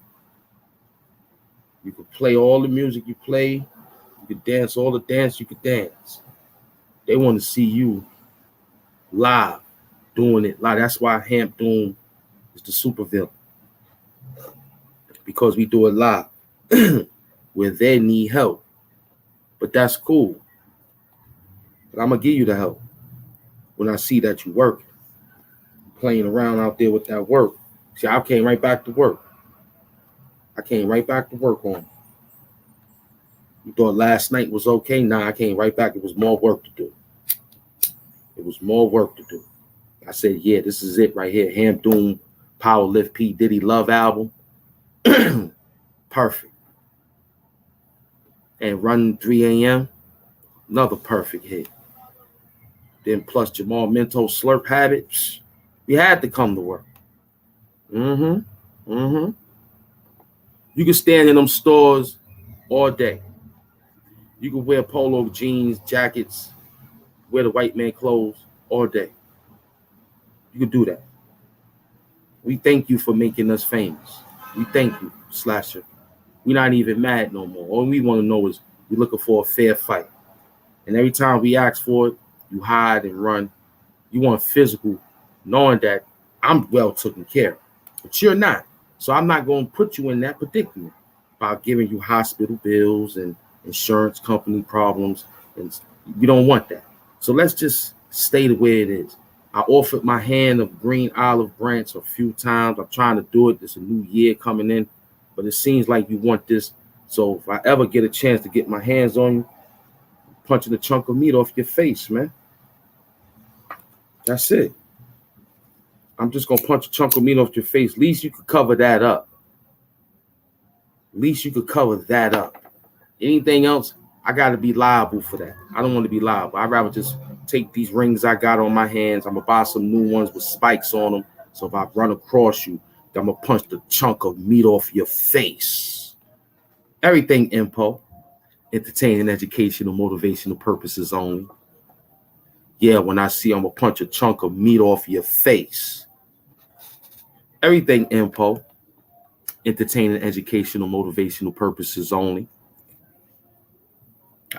Speaker 1: You can play all the music you play. You can dance all the dance you can dance. They want to see you live, doing it live. That's why Hamp Doom is the supervillain. Because we do it live where they need help. But that's cool. But I'm going to give you the help when I see that you working. Playing around out there with that work. See, I came right back to work. I came right back to work on it. You thought last night was okay? Nah, I came right back. It was more work to do. It was more work to do. I said, yeah, this is it right here. Hamp Doom, Power Lift P. Diddy Love album. Perfect. And Run 3 a.m. Another perfect hit. Then plus Jamal Minto Slurp Habits. We had to come to work. You can stand in them stores all day. You can wear polo jeans, jackets, wear the white man clothes all day. You can do that. We thank you for making us famous. We thank you, Slasher. We're not even mad no more. All we want to know is we're looking for a fair fight. And every time we ask for it, you hide and run. You want physical, knowing that I'm well taken care of. But you're not. So I'm not going to put you in that predicament by giving you hospital bills and insurance company problems. And you don't want that. So let's just stay the way it is. I offered my hand of green olive branch a few times. I'm trying to do it. There's a new year coming in. But it seems like you want this. So if I ever get a chance to get my hands on you, punching a chunk of meat off your face, man. That's it. I'm just going to punch a chunk of meat off your face. At least you could cover that up. At least you could cover that up. Anything else, I got to be liable for that. I don't want to be liable. I'd rather just take these rings I got on my hands. I'm going to buy some new ones with spikes on them. So if I run across you, I'm going to punch the chunk of meat off your face. Everything info. Entertaining, educational, motivational purposes only. Yeah, when I see I'm going to punch a chunk of meat off your face. Everything info. Entertaining, educational, motivational purposes only.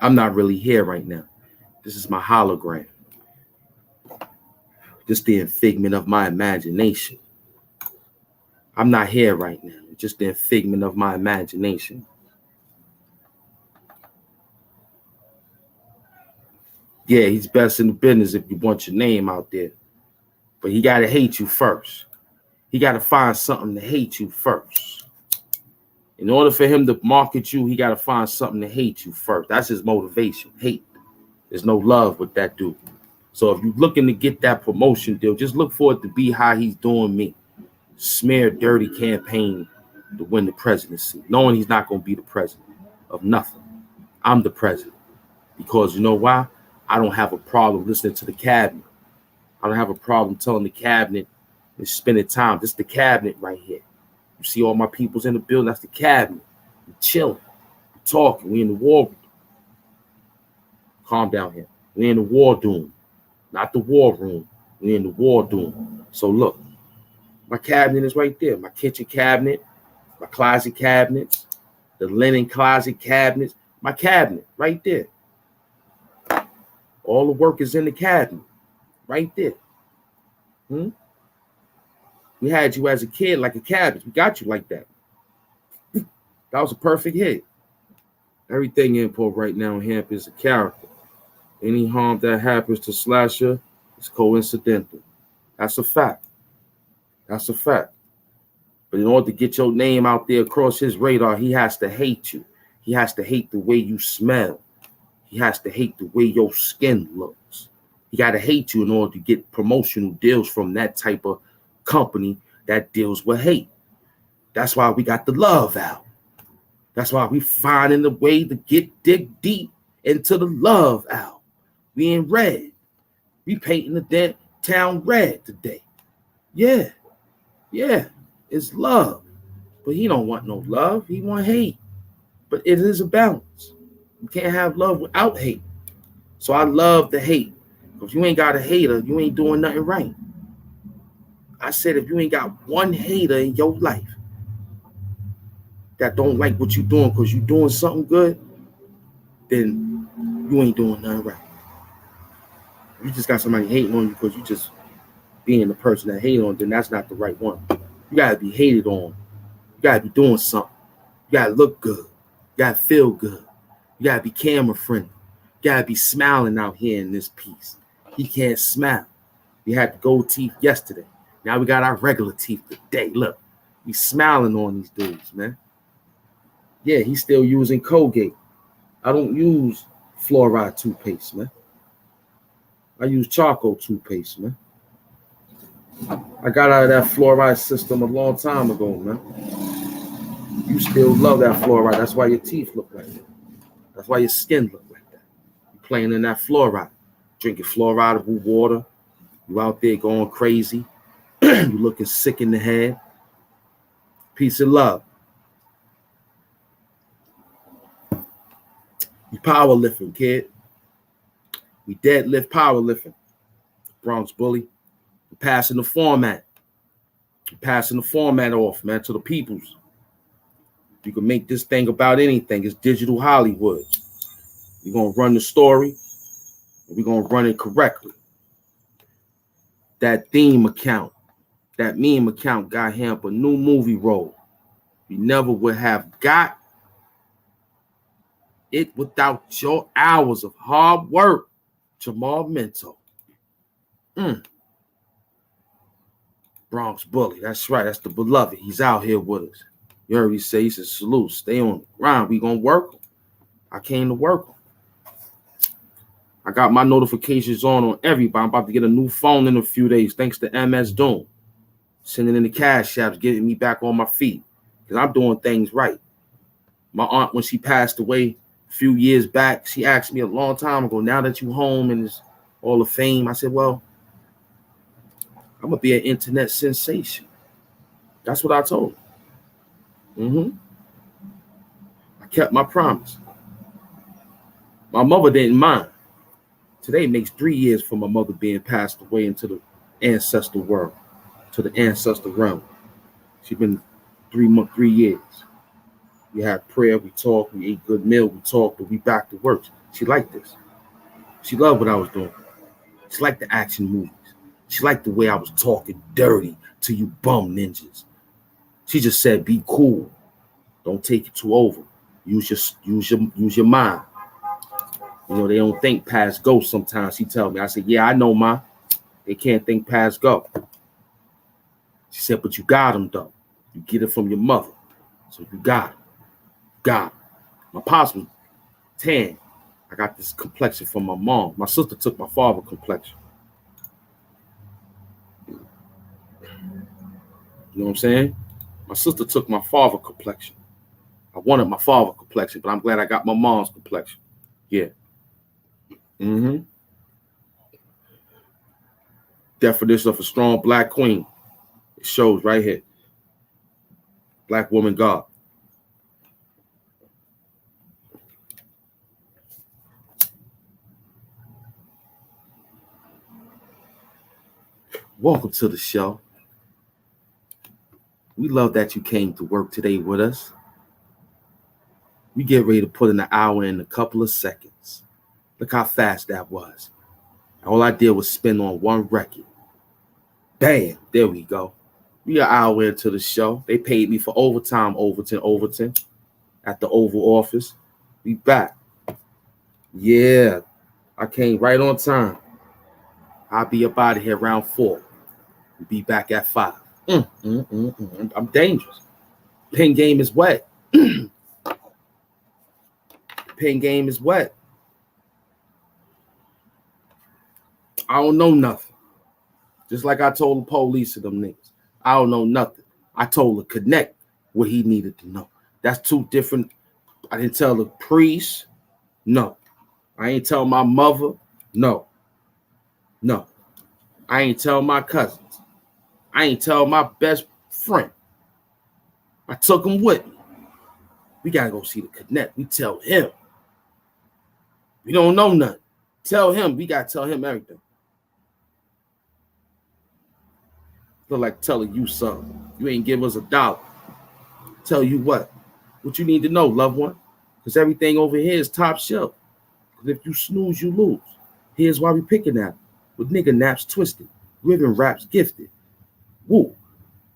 Speaker 1: I'm not really here right now. This is my hologram. Just the figment of my imagination. I'm not here right now. It's just the figment of my imagination. Yeah, he's best in the business if you want your name out there. But he got to hate you first. He got to find something to hate you first. In order for him to market you, he got to find something to hate you first. That's his motivation, hate. There's no love with that dude. So if you're looking to get that promotion deal, just look for it to be how he's doing me. Smear dirty campaign to win the presidency, knowing he's not going to be the president of nothing. I'm the president. Because you know why? I don't have a problem listening to the cabinet. I don't have a problem telling the cabinet and spending time. This is the cabinet right here. You see all my peoples in the building, that's the cabinet. We're chilling. We're talking. We're in the war room. Calm down here. We're in the war doom. Not the war room. We're in the war doom. So look, my cabinet is right there. My kitchen cabinet, my closet cabinets, the linen closet cabinets, my cabinet right there. All the work is in the cabinet right there. We had you as a kid like a cabbage. We got you like that. That was a perfect hit. Everything input right now in Hamp is a character. Any harm that happens to Slasher is coincidental. That's a fact. That's a fact. But in order to get your name out there across his radar, he has to hate you. He has to hate the way you smell. He has to hate the way your skin looks. He got to hate you in order to get promotional deals from that type of company that deals with hate. That's why we got the love out. That's why we finding the way to dig deep into the love out. We in red. We painting the dead town red today. Yeah. It's love. But he don't want no love. He want hate. But it is a balance. You can't have love without hate. So I love the hate. If you ain't got a hater, you ain't doing nothing right. I said if you ain't got one hater in your life that don't like what you're doing because you're doing something good, then you ain't doing nothing right. You just got somebody hating on you because you just being the person that hate on, then that's not the right one. You gotta be hated on. You gotta be doing something. You gotta look good. You gotta feel good. You gotta be camera friendly. You gotta be smiling out here in this piece. He can't smile. We had the gold teeth yesterday. Now we got our regular teeth today. Look, we smiling on these dudes, man. Yeah, he's still using Colgate. I don't use fluoride toothpaste, man. I use charcoal toothpaste, man. I got out of that fluoride system a long time ago, man. You still love that fluoride. That's why your teeth look like that. That's why your skin look like that. You're playing in that fluoride. Drinking fluoridable water. You out there going crazy. You looking sick in the head. Peace and love. You powerlifting, kid. We deadlift powerlifting. Bronx Bully. We're passing the format. We're passing the format off, man, to the peoples. You can make this thing about anything. It's digital Hollywood. We're going to run the story. And we're going to run it correctly. That theme account, that meme account got him a new movie role. We never would have got it without your hours of hard work. Jamal Minto. Bronx Bully. That's right. That's the beloved. He's out here with us. You heard me say, he said, salute. Stay on the ground. We going to work him. I came to work him. I got my notifications on everybody. I'm about to get a new phone in a few days, thanks to MS Doom. Sending in the cash apps, getting me back on my feet. Because I'm doing things right. My aunt, when she passed away a few years back, she asked me a long time ago, now that you home and it's all the fame, I said, well, I'm going to be an internet sensation. That's what I told her. I kept my promise. My mother didn't mind. Today makes 3 years for my mother being passed away into the ancestor world, to the ancestor realm. She's been 3 years. We had prayer, we talked, we ate good meal, we talked, but we back to work. She liked this. She loved what I was doing. She liked the action movies. She liked the way I was talking dirty to you bum ninjas. She just said, be cool. Don't take it too over. Use your mind. You know, they don't think past go sometimes. She tell me, I said, yeah, I know, Ma. They can't think past go. She said, but you got them, though. You get it from your mother. So you got it. Got it. My pops was tan. I got this complexion from my mom. My sister took my father's complexion. You know what I'm saying? My sister took my father's complexion. I wanted my father's complexion, but I'm glad I got my mom's complexion. Yeah. Definition of a strong black queen. It shows right here. Black woman God. Welcome to the show. We love that you came to work today with us. We get ready to put in an hour in a couple of seconds. Look how fast that was. All I did was spin on one record. Bam, there we go. We an hour into the show. They paid me for overtime, Overton, at the Oval Office. We back. Yeah, I came right on time. I'll be up out of here around 4. We'll be back at 5. I'm dangerous. Pin game is wet. Pin game is wet. I don't know nothing. Just like I told the police of them niggas. I don't know nothing. I told her connect what he needed to know. That's 2 different. I didn't tell the priest. No. I ain't tell my mother. No. I ain't tell my cousins. I ain't tell my best friend. I took him with me. We gotta go see the connect. We tell him. We don't know nothing. Tell him. We gotta tell him everything. Look like telling you something. You ain't give us $1. Tell you what you need to know, loved one. Because everything over here is top shelf. Because if you snooze, you lose. Here's why we picking at it. With nigga naps twisted. Ribbon wraps gifted. Woo.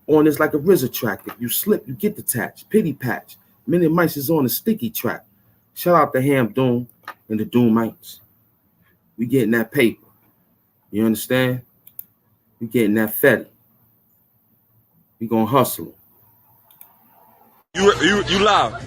Speaker 1: On this like a RZA track. If you slip, you get detached. Pity patch. Minute Mice is on a sticky track. Shout out to Ham Doom and the Doomites. We getting that paper. You understand? We getting that fetty. We gonna hustle.
Speaker 5: You loud.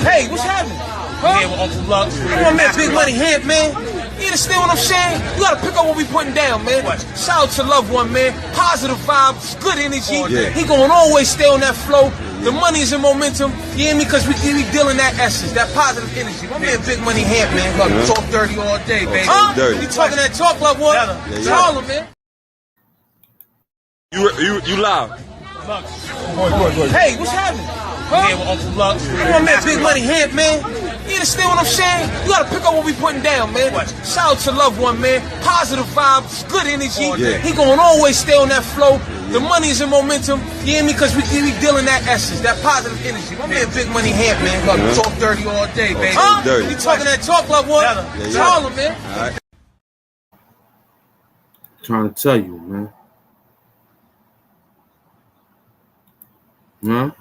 Speaker 3: Hey, what's happening? Huh? Here with Uncle Lux. I want that big money hemp, man. You understand what I'm saying? You gotta pick up what we putting down, man. Shout out to loved one, man. Positive vibes, good energy. He gonna always stay on that flow. The money is in momentum. You hear me? Because we dealing that essence, that positive energy. My man, big money hemp, man. Talk dirty all day, baby. Huh? You talking that talk, loved one? Tell him, man.
Speaker 5: You loud.
Speaker 3: Hey, what's happening? Huh? Here with Uncle Lux. I want that big money hemp, man. You understand what I'm saying? You gotta pick up what we putting down, man. Shout out to loved one, man. Positive vibes, good energy. He gonna always stay on that flow. The money is in momentum. You hear me? Because we dealing that essence, that positive energy. My man, big money hemp, man. Talk dirty all day, baby. Huh? You talking that talk, loved one? Tell him, man.
Speaker 5: All right.
Speaker 1: Trying to tell you, man. I'm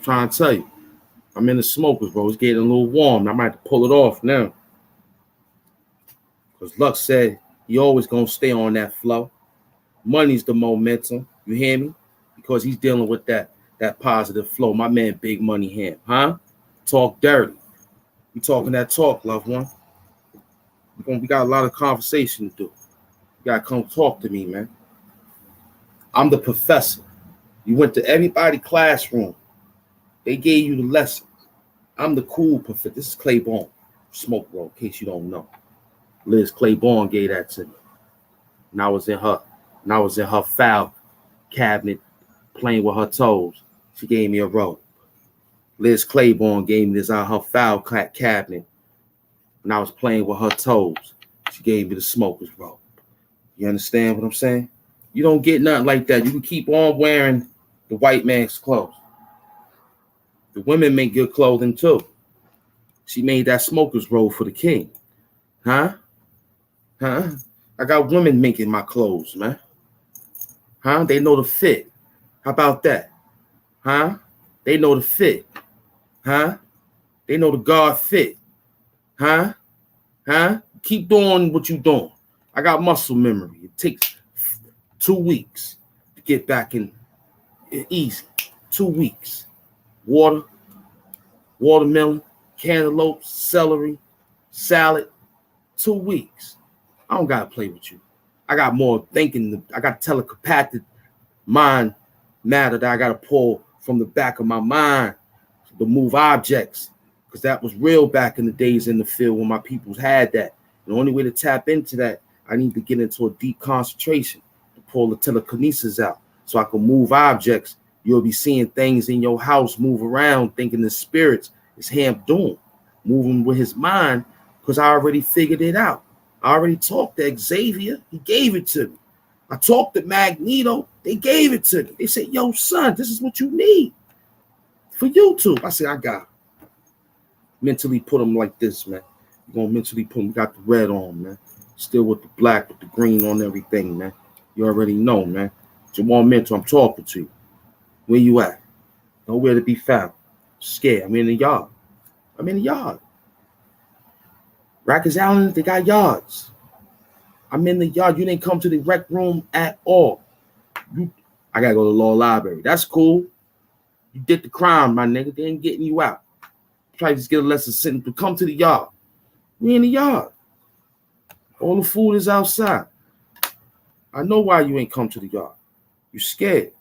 Speaker 1: trying to tell you. I'm in the smokers, bro. It's getting a little warm. I might have to pull it off now. Because Lux said he always going to stay on that flow. Money's the momentum. You hear me? Because he's dealing with that positive flow. My man, big money hand. Huh? Talk dirty. We talking that talk, loved one. We got a lot of conversation to do. You got to come talk to me, man. I'm the professor. You went to everybody's classroom. They gave you the lesson. I'm the cool professor. This is Claiborne. Smoke roll, in case you don't know. Liz Claiborne gave that to me. And I was in her file cabinet playing with her toes. She gave me a rope. Liz Claiborne gave me this out her file cabinet. And I was playing with her toes. She gave me the smoker's rope. You understand what I'm saying? You don't get nothing like that. You can keep on wearing the white man's clothes. The women make good clothing too. She made that smoker's robe for the king. Huh? I got women making my clothes, man. Huh? They know the fit. How about that? Huh? They know the fit. Huh? They know the guard fit. Huh? Keep doing what you're doing. I got muscle memory. It takes 2 weeks to get back in. Easy. 2 weeks. Watermelon, cantaloupe, celery, salad. 2 weeks. I don't gotta play with you. I got more thinking. I got telepathic mind matter that I gotta pull from the back of my mind to move objects, because that was real back in the days in the field when my peoples had that. The only way to tap into that, I need to get into a deep concentration to pull the telekinesis out so I can move objects. You'll be seeing things in your house move around, thinking the spirits is him doing, moving with his mind, because I already figured it out. I already talked to Xavier. He gave it to me. I talked to Magneto. They gave it to me. They said, yo, son, this is what you need for YouTube. I said, I got it. Mentally put them like this, man. You're going to mentally put them. Got the red on, man. Still with the black, with the green on everything, man. You already know, man. Jamal Mentor, I'm talking to you. Where you at? Nowhere to be found. Scared. I'm in the yard. I'm in the yard. Rikers Island, they got yards. I'm in the yard. You didn't come to the rec room at all. I gotta go to the law library. That's cool. You did the crime, my nigga. They ain't getting you out. Try to just get a lesson sentence, but come to the yard. We in the yard. All the food is outside. I know why you ain't come to the yard. You scared.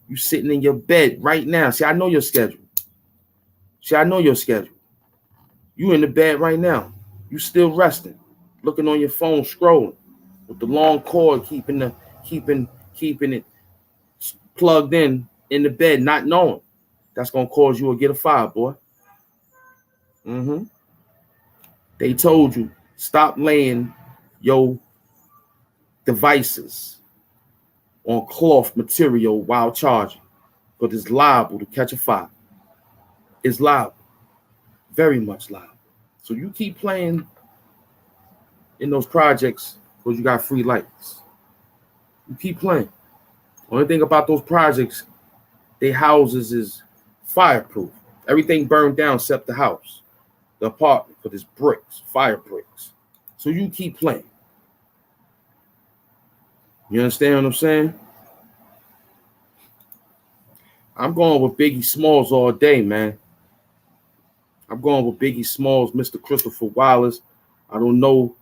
Speaker 1: You sitting in your bed right now. See, I know your schedule. See, I know your schedule. You in the bed right now. You still resting, looking on your phone, scrolling with the long cord, keeping it plugged in the bed, not knowing that's gonna cause you to get a fire, boy. They told you stop laying your devices on cloth material while charging, but it's liable to catch a fire. It's liable, very much liable. So you keep playing in those projects because you got free lights. You keep playing. Only thing about those projects, their houses is fireproof. Everything burned down except the house, the apartment, because it's bricks, fire bricks. So you keep playing. You understand what I'm saying? I'm going with Biggie Smalls all day, man. I'm going with Biggie Smalls, Mr. Christopher Wallace. I don't know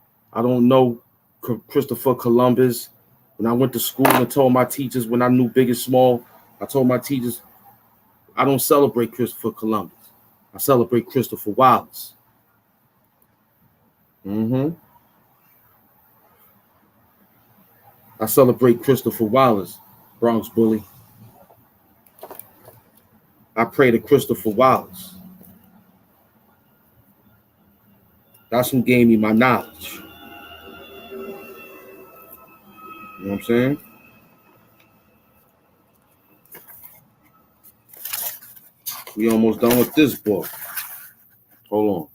Speaker 1: Christopher Columbus. When I went to school and told my teachers, when I knew Biggie Small, I told my teachers, I don't celebrate Christopher Columbus. I celebrate Christopher Wallace. I celebrate Christopher Wallace, Bronx bully. I pray to Christopher Wallace. That's who gave me my knowledge. You know what I'm saying? We almost done with this book. Hold on.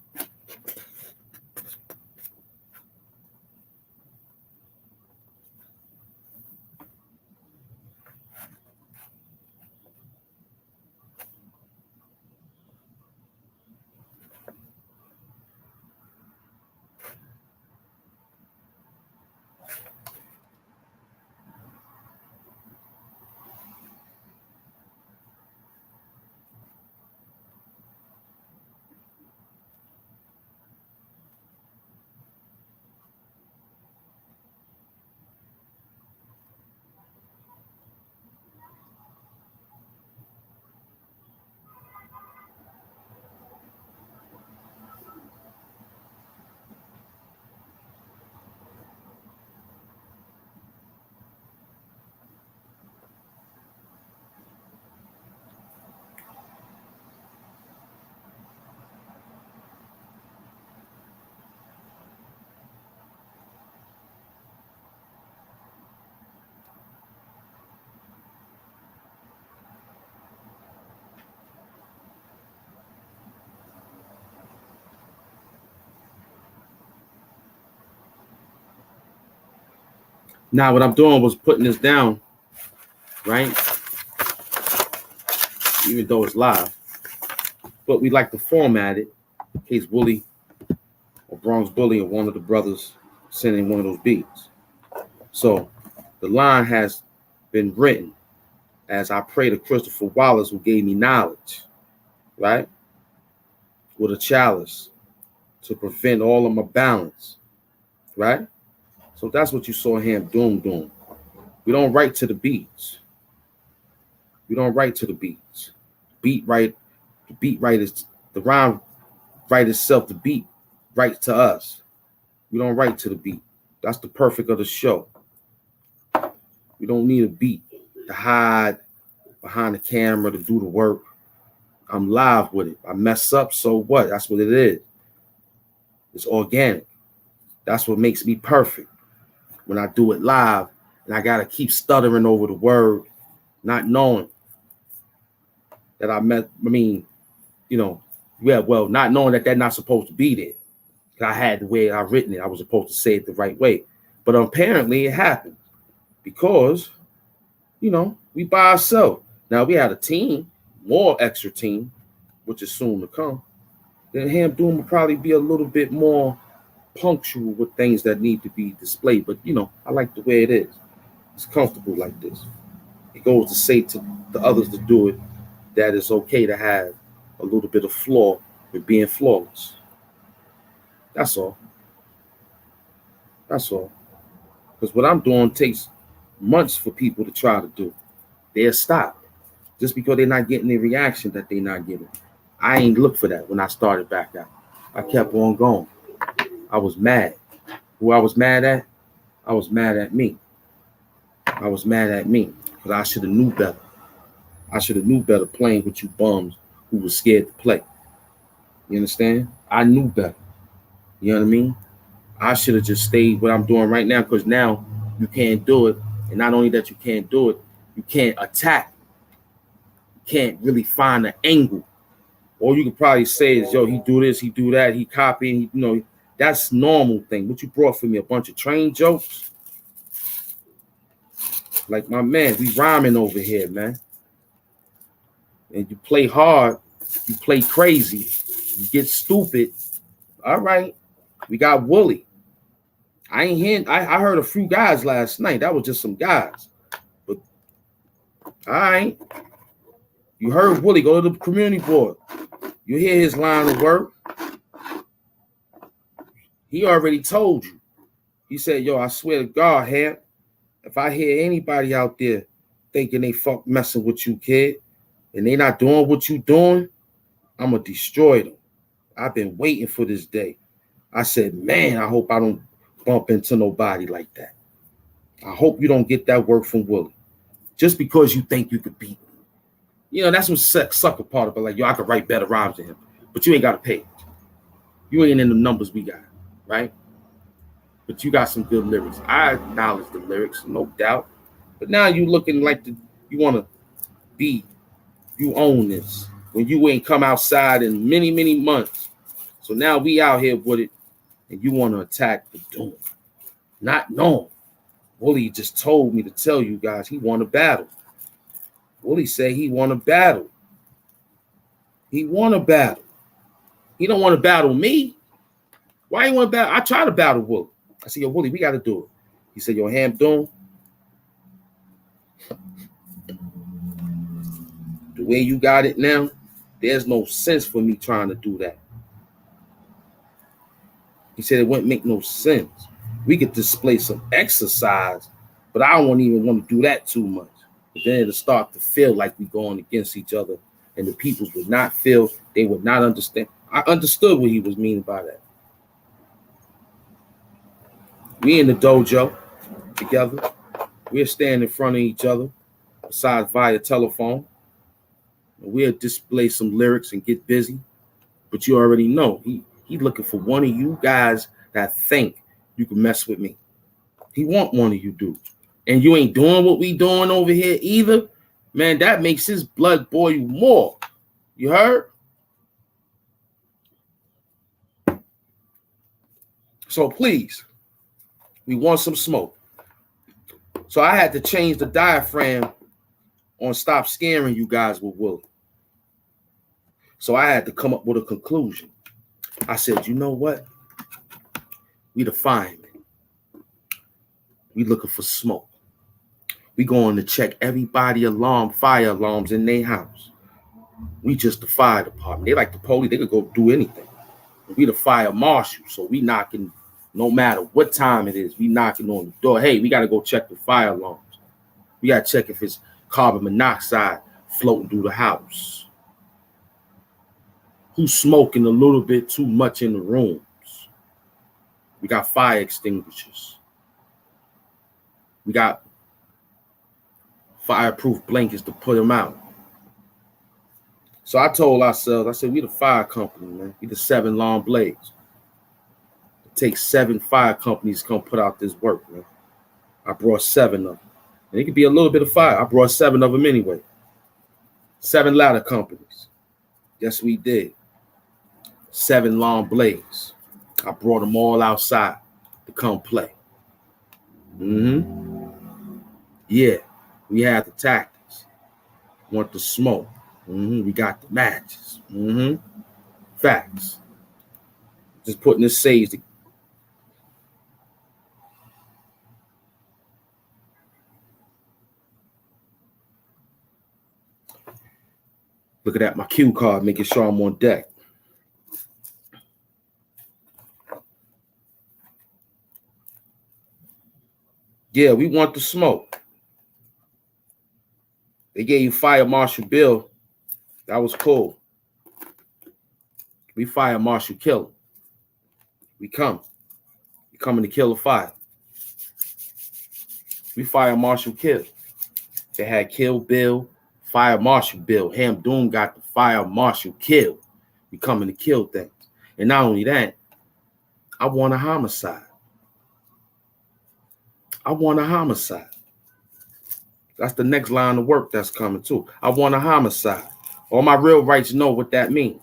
Speaker 1: Now, what I'm doing was putting this down, right? Even though it's live. But we like to format it in case Bully or Bronx Bully or one of the brothers send in one of those beats. So the line has been written as I pray to Christopher Wallace who gave me knowledge, right? With a chalice to prevent all of my balance, right? So that's what you saw him doing. We don't write to the beats. We don't write to the beats. The beat writers, the rhyme write itself, the beat writes to us. We don't write to the beat. That's the perfect of the show. We don't need a beat to hide behind the camera to do the work. I'm live with it. I mess up, so what? That's what it is. It's organic. That's what makes me perfect. When I do it live and I got to keep stuttering over the word, not knowing that not knowing that they're not supposed to be there. I had the way I written it. I was supposed to say it the right way. But apparently it happened because, we by ourselves. Now we had a team, more extra team, which is soon to come. Then Ham Doom will probably be a little bit more punctual with things that need to be displayed. But, I like the way it is. It's comfortable like this. It goes to say to the others to do it that it's okay to have a little bit of flaw with being flawless. That's all. That's all. Because what I'm doing takes months for people to try to do. They'll stop just because they're not getting the reaction that they're not getting. I ain't look for that when I started back out. I kept on going. I was mad. Who I was mad at? I was mad at me. I was mad at me because I should have knew better. I should have knew better playing with you bums who was scared to play. You understand? I knew better. You know what I mean? I should have just stayed what I'm doing right now because now you can't do it. And not only that you can't do it, you can't attack. You can't really find an angle. All you could probably say is, yo, he do this, he do that, he copy, that's normal thing. What you brought for me, a bunch of train jokes? Like my man, we rhyming over here, man. And you play hard, you play crazy, you get stupid. All right, we got Wooly. I heard a few guys last night. That was just some guys. But all right. You heard Wooly, go to the community board. You hear his line of work. He already told you. He said, yo, I swear to God, Ham, if I hear anybody out there thinking they fuck messing with you, kid, and they not doing what you doing, I'm going to destroy them. I've been waiting for this day. I said, man, I hope I don't bump into nobody like that. I hope you don't get that work from Willie. Just because you think you could beat me. That's what sucker part about. Like, yo, I could write better rhymes than him. But you ain't got to pay. You ain't in the numbers we got, right? But you got some good lyrics. I acknowledge the lyrics, no doubt. But now you looking like you want to be, you own this. When you ain't come outside in many, many months. So now we out here with it. And you want to attack the Doom. Not knowing. Wooly just told me to tell you guys he won a battle. Wooly said he won a battle. He won a battle. He don't want to battle me. Why you want to battle? I tried to battle Wooly. I said, yo, Wooly, we got to do it. He said, yo, Ham Doom, the way you got it now, there's no sense for me trying to do that. He said it wouldn't make no sense. We could display some exercise, but I don't even want to do that too much. But then it'll start to feel like we going against each other, and the peoples would not feel, they would not understand. I understood what he was meaning by that. We in the dojo together. We're standing in front of each other, besides via telephone. And we'll display some lyrics and get busy. But you already know, he's looking for one of you guys that think you can mess with me. He want one of you dudes. And you ain't doing what we doing over here either. Man, that makes his blood boil more. You heard? So please, we want some smoke. So I had to change the diaphragm on Stop Scaring You Guys with Willie. So I had to come up with a conclusion. I said, you know what? We the firemen. We looking for smoke. We going to check everybody fire alarms in their house. We just the fire department. They like the police. They could go do anything. We the fire marshal. So we knocking, no matter what time it is, we knocking on the door. Hey, we got to go check the fire alarms. We got to check if it's carbon monoxide floating through the house. Who's smoking a little bit too much in the rooms? We got fire extinguishers. We got fireproof blankets to put them out. So I told ourselves, I said, we the fire company, man. We the 7 long blades. It takes 7 fire companies to come put out this work, man. I brought 7 of them. And it could be a little bit of fire. I brought 7 of them anyway. 7 ladder companies. Yes, we did. 7 long blades. I brought them all outside to come play. Yeah, we had the tactics. Want the smoke. We got the matches. Facts. Just putting the sage. Looking at my cue card, making sure I'm on deck. Yeah, we want the smoke. They gave you Fire Marshal Bill. That was cool. We Fire Marshal Kill. We come. We coming to kill the fire. We Fire Marshal Kill. They had Kill Bill, Fire Marshal Bill. Ham Doom got the Fire Marshal Kill. We coming to kill things. And not only that, I want a homicide. I want a homicide. That's the next line of work that's coming too. I want a homicide. All my real rights know what that means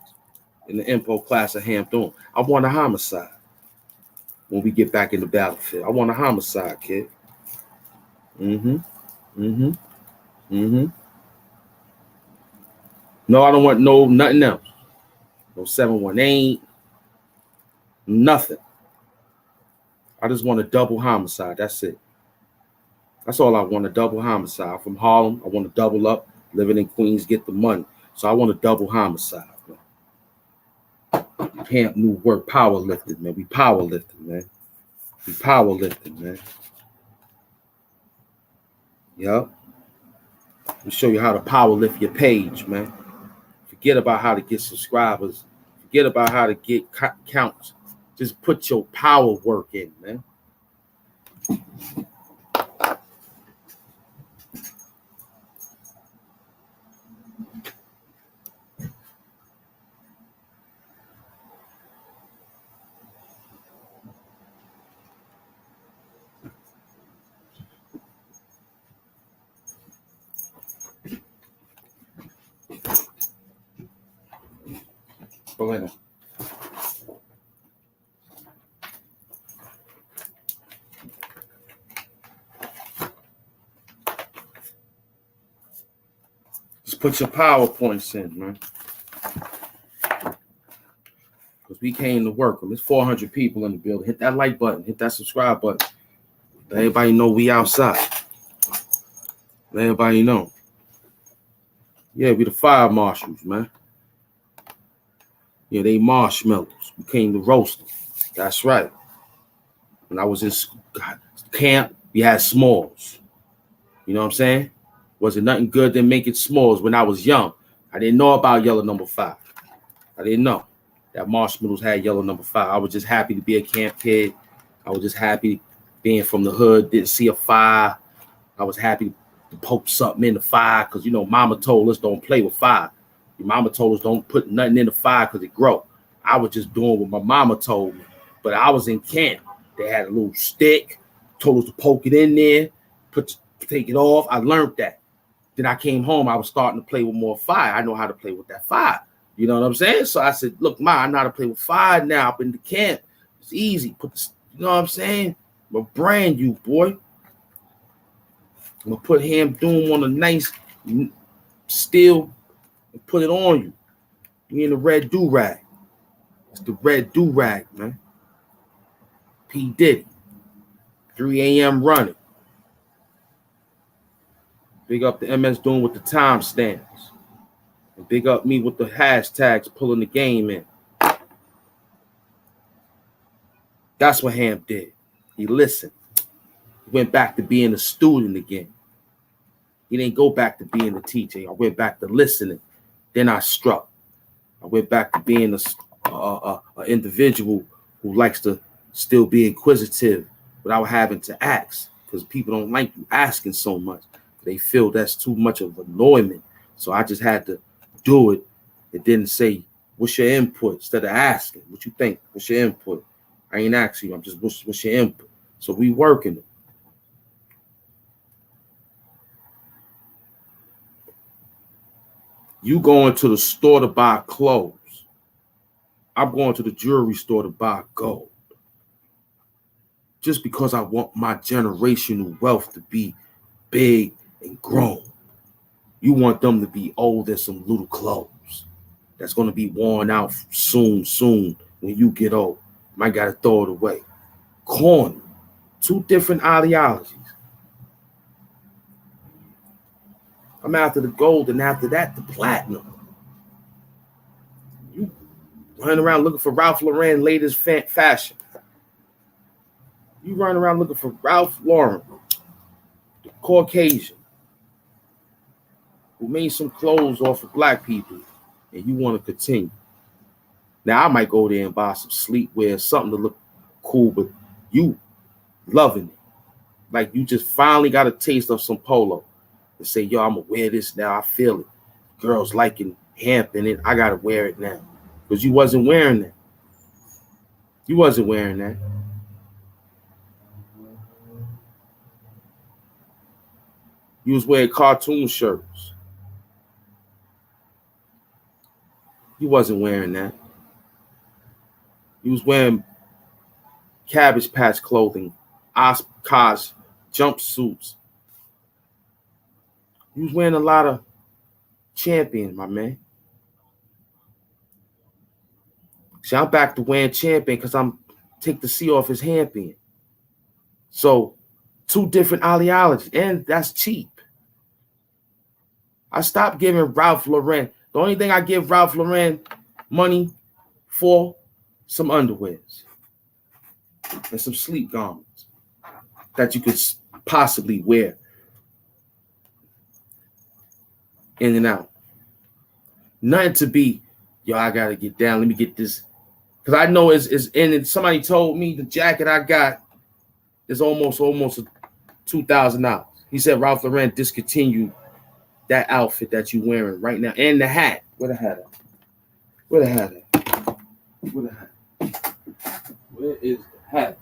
Speaker 1: in the info class of Ham Doom. I want a homicide when we get back in the battlefield. I want a homicide, kid. No, I don't want nothing else. No 718. Nothing. I just want a double homicide. That's it. That's all I want, a double homicide. From Harlem, I want to double up. Living in Queens, get the money. So I want a double homicide, man. Camp New Work, powerlifting, man. We powerlifting, man. We powerlifting, man. Yup. We show you how to powerlift your page, man. Forget about how to get subscribers. Forget about how to get counts. Just put your power work in, man. Belena. Just put your PowerPoints in, man. Because we came to work. There's 400 people in the building. Hit that like button. Hit that subscribe button. Let everybody know we outside. Let everybody know. Yeah, we the fire marshals, man. Yeah, they marshmallows. We came to roast them. That's right. When I was in camp, we had s'mores. You know what I'm saying? Wasn't nothing good than making s'mores when I was young. I didn't know about yellow number 5. I didn't know that marshmallows had yellow number 5. I was just happy to be a camp kid. I was just happy being from the hood, didn't see a fire. I was happy to poke something in the fire because, you know, mama told us don't play with fire. Your mama told us don't put nothing in the fire because it grow. I was just doing what my mama told me. But I was in camp. They had a little stick, told us to poke it in there, take it off. I learned that. Then I came home. I was starting to play with more fire. I know how to play with that fire. You know what I'm saying? So I said, look, Ma, I know how to play with fire now up in the camp. It's easy. You know what I'm saying? I'm going to brand you, boy. I'm going to put Ham Doom on a nice steel and put it on you. You in the red do-rag. It's the red do-rag, man. P. Diddy. 3 a.m. running. Big up the MS Doom with the timestamps. And big up me with the hashtags pulling the game in. That's what Ham did. He listened. He went back to being a student again. He didn't go back to being a teacher. I went back to listening. Then I struck. I went back to being an individual who likes to still be inquisitive without having to ask, because people don't like you asking so much. They feel that's too much of annoyment. So I just had to do it and then say, what's your input? Instead of asking, what you think? What's your input? I ain't asking you. I'm just, what's your input? So we working it. You going to the store to buy clothes. I'm going to the jewelry store to buy gold. Just because I want my generational wealth to be big and grown. You want them to be old as some little clothes that's going to be worn out soon when you get old. Might got to throw it away. Corny. Two different ideologies. I'm after the gold, and after that, the platinum. You running around looking for Ralph Lauren latest fashion. You running around looking for Ralph Lauren, the Caucasian, who made some clothes off of black people, and you want to continue. Now, I might go there and buy some sleepwear, something to look cool, but you loving it. Like you just finally got a taste of some polo and say, yo, I'm going to wear this now. I feel it. Girls liking hemp in it. I got to wear it now. Because you wasn't wearing that. You wasn't wearing that. You was wearing cartoon shirts. You wasn't wearing that. You was wearing Cabbage Patch clothing, Oshkosh jumpsuits. You was wearing a lot of Champion, my man. See, I'm back to wearing Champion because I'm take the C off his handpin. So, two different ideologies, and that's cheap. I stopped giving Ralph Lauren. The only thing I give Ralph Lauren money for, some underwears and some sleep garments that you could possibly wear in and out. Nothing to be, yo, I got to get down. Let me get this. Because I know it's in it. Somebody told me the jacket I got is almost $2,000. He said Ralph Lauren discontinued that outfit that you're wearing right now. And the hat. Where the hat at? Where the hat at? Where the hat? Where is the hat?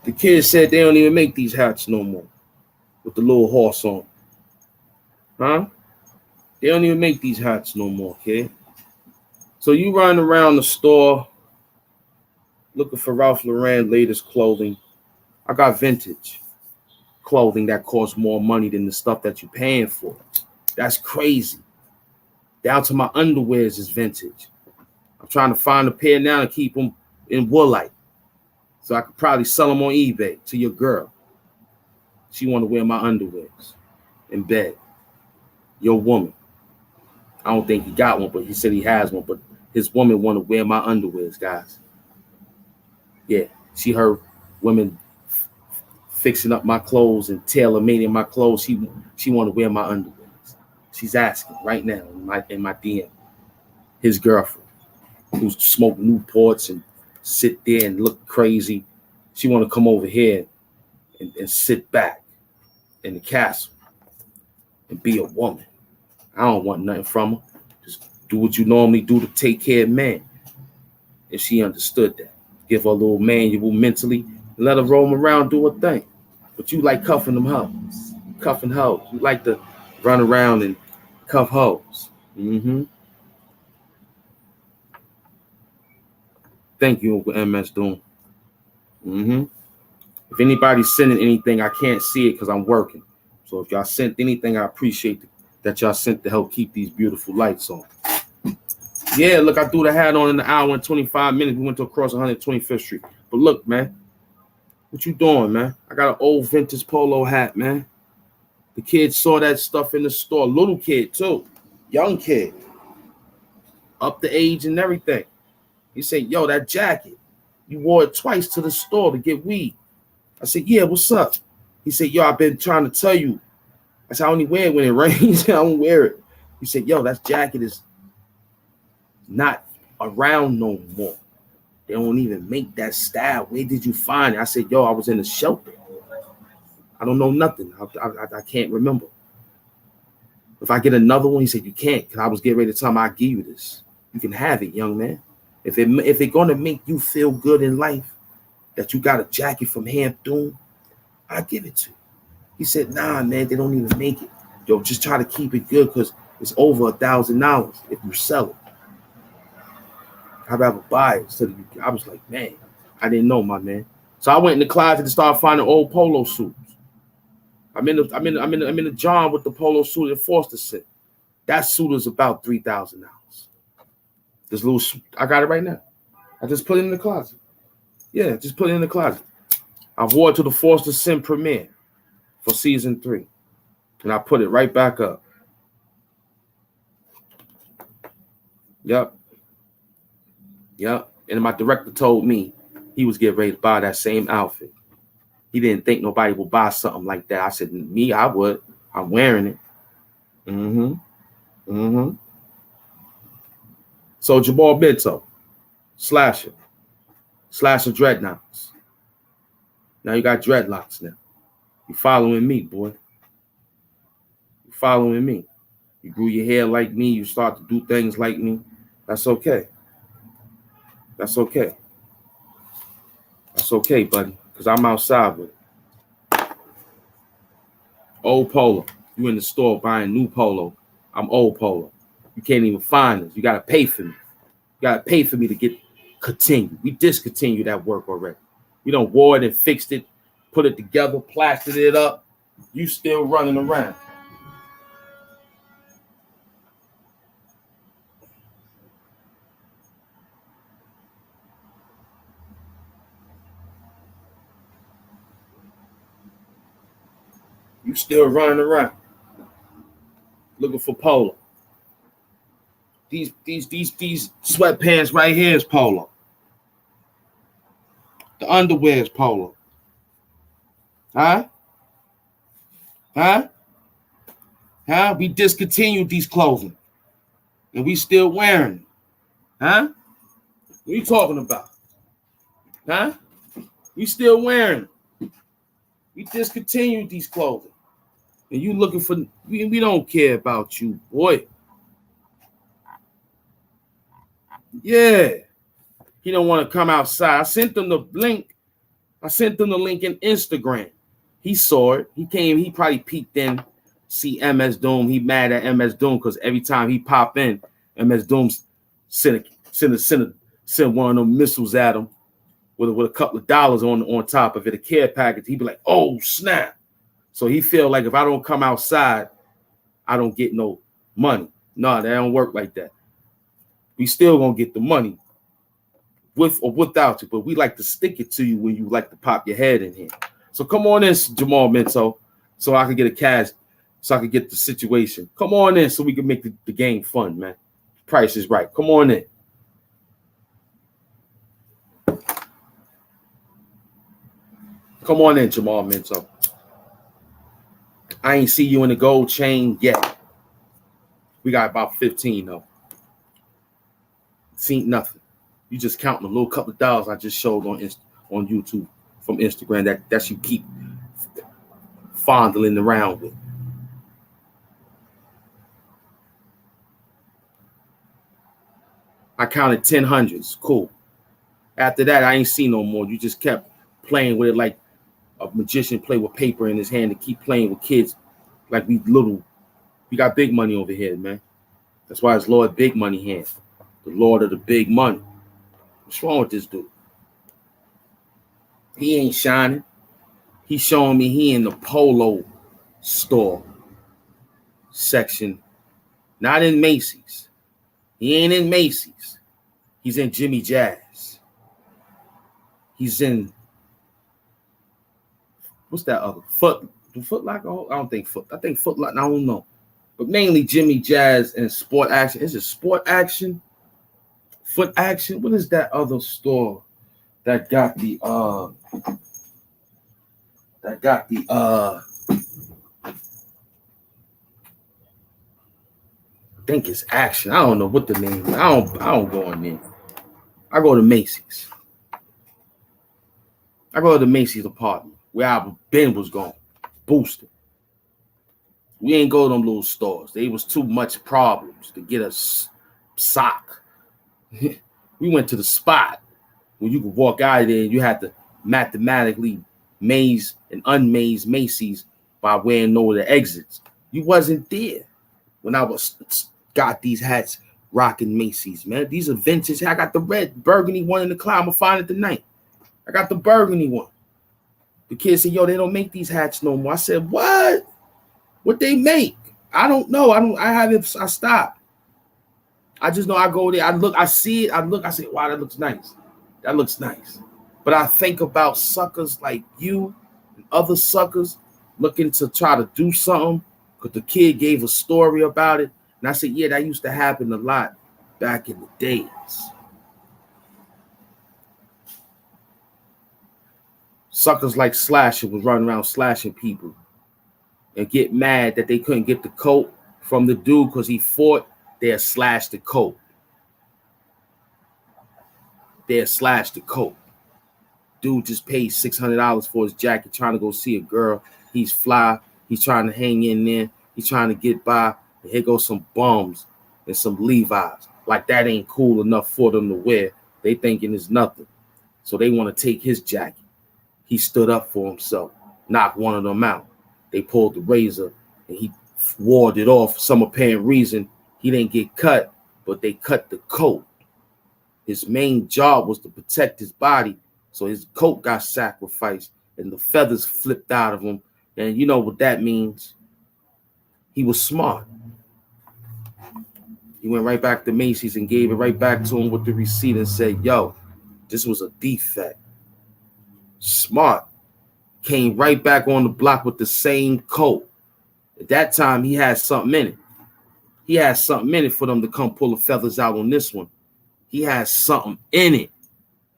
Speaker 1: The kids said they don't even make these hats no more with the little horse on. Huh? They don't even make these hats no more, kid. So you running around the store looking for Ralph Lauren latest clothing. I got vintage clothing that costs more money than the stuff that you're paying for. That's crazy. Down to my underwears is vintage. I'm trying to find a pair now and keep them in woolite. So I could probably sell them on eBay to your girl. She want to wear my underwears in bed. Your woman. I don't think he got one, but he said he has one. But his woman want to wear my underwears, guys. Yeah, she heard women fixing up my clothes and tailor-making my clothes. She want to wear my underwears. She's asking right now in my DM. His girlfriend, who's smoking Newports and sit there and look crazy. She want to come over here and sit back in the castle and be a woman. I don't want nothing from her. Just do what you normally do to take care of man. If she understood that. Give her a little manual mentally and let her roam around, do her thing. But you like cuffing them hoes. Cuffing hoes. You like to run around and cuff hoes. Mm-hmm. Thank you, Uncle MS Doom. Mm-hmm. If anybody's sending anything, I can't see it because I'm working. So if y'all sent anything, I appreciate that y'all sent to help keep these beautiful lights on. Yeah, look, I threw the hat on in an hour and 25 minutes. We went to across 125th Street. But look, man, what you doing, man? I got an old vintage polo hat, man. The kid saw that stuff in the store. Little kid, too. Young kid. Up the age and everything. He said, yo, that jacket, you wore it twice to the store to get weed. I said, yeah, what's up? He said, yo, I've been trying to tell you. I said, I only wear it when it rains. He said, I don't wear it. He said, yo, that jacket is not around no more. They don't even make that style. Where did you find it? I said, yo, I was in a shelter. I don't know nothing. I can't remember. If I get another one, he said, you can't, because I was getting ready to tell him, I'll give you this. You can have it, young man. If it's going to make you feel good in life, that you got a jacket from Hamp Doom, I give it to you. He said, nah, man, they don't even make it. Yo, just try to keep it good because it's over $1,000 if you sell it. I'd rather buy it. So I was like, man, I didn't know, my man. So I went in the closet and started finding old polo suits. I'm in the John with the polo suit that Foster sent. That suit is about $3,000. This little suit, I got it right now. I just put it in the closet. Yeah, just put it in the closet. I wore it to the Foster Sim premiere for season 3. And I put it right back up. Yep. And my director told me he was getting ready to buy that same outfit. He didn't think nobody would buy something like that. I said, me, I would. I'm wearing it. So Jamal Bento, Slasher dreadlocks. Now you got dreadlocks now. You following me, boy. You following me. You grew your hair like me. You start to do things like me. That's okay. That's okay. That's okay, buddy. Because I'm outside with it. Old polo. You in the store buying new polo. I'm old polo. You can't even find us. You got to pay for me. You got to pay for me to continue. We discontinued that work already. We done wore it and fixed it, put it together, plastered it up. You still running around. You still running around looking for polo. These sweatpants right here is polo. The underwear is polo. Huh? We discontinued these clothing. And we still wearing it. Huh? What are you talking about? Huh? We still wearing it. We discontinued these clothing. And you looking for, we don't care about you, boy. Yeah. He don't want to come outside. I sent them the link. in Instagram. He saw it. He came, he probably peeked in, see MS Doom. He mad at MS Doom because every time he pop in, MS Doom send one of them missiles at him with a couple of dollars on top of it, a care package. He'd be like, oh, snap. So he feel like if I don't come outside, I don't get no money. No, that don't work like that. We still gonna get the money with or without you, but we like to stick it to you when you like to pop your head in here. So come on in, Jamal Minto, so I can get a cash, so I can get the situation. Come on in so we can make the game fun, man. Price is right. Come on in. Come on in, Jamal Minto. I ain't see you in the gold chain yet. We got about 15 though. Seen nothing. You just counting a little couple of dollars I just showed on YouTube from Instagram that you keep fondling around with. I counted 10 hundreds. Cool. After that, I ain't seen no more. You just kept playing with it like a magician play with paper in his hand to keep playing with kids like we got big money over here, man. That's why it's Lord Big Money Hand, the Lord of the big money. What's wrong with this dude? He ain't shining. He's showing me he in the polo store section, not in Macy's. He ain't in Macy's. He's in Jimmy Jazz. He's in, what's that other? Foot Locker? I think Foot Locker. I don't know. But mainly Jimmy Jazz and Sport Action. Is it Sport Action? Foot Action? What is that other store that got the I think it's Action. I don't know what the name is. I don't go in there. I go to Macy's. I go to the Macy's apartment where our Ben was going. Boosted. We ain't go to them little stores. They was too much problems to get a sock. We went to the spot where you could walk out of there and you had to mathematically mazed and unmazed Macy's by wearing no of the exits. You wasn't there when I got these hats rocking Macy's, man. These are vintage. I got the red burgundy one in the cloud. I'm gonna find it tonight. I got the burgundy one. The kids said, yo, they don't make these hats no more. I said, what? What they make? I don't know. I stopped. I just know I go there. I look, I see it. I say, wow, that looks nice. That looks nice. But I think about suckers like you and other suckers looking to try to do something because the kid gave a story about it. And I said, yeah, that used to happen a lot back in the days. Suckers like Slasher was running around slashing people and get mad that they couldn't get the coat from the dude because he fought. They'll slash the coat. Dude just paid $600 for his jacket trying to go see a girl. He's fly. He's trying to hang in there. He's trying to get by. And here goes some bums and some Levi's. Like that ain't cool enough for them to wear. They thinking it's nothing. So they want to take his jacket. He stood up for himself, knocked one of them out. They pulled the razor and he warded it off for some apparent reason. He didn't get cut, but they cut the coat. His main job was to protect his body, so his coat got sacrificed and the feathers flipped out of him. And you know what that means. He was smart. He went right back to Macy's and gave it right back to him with the receipt and said, yo, this was a defect. Smart. Came right back on the block with the same coat. At that time, he had something in it. He had something in it for them to come pull the feathers out on this one. He had something in it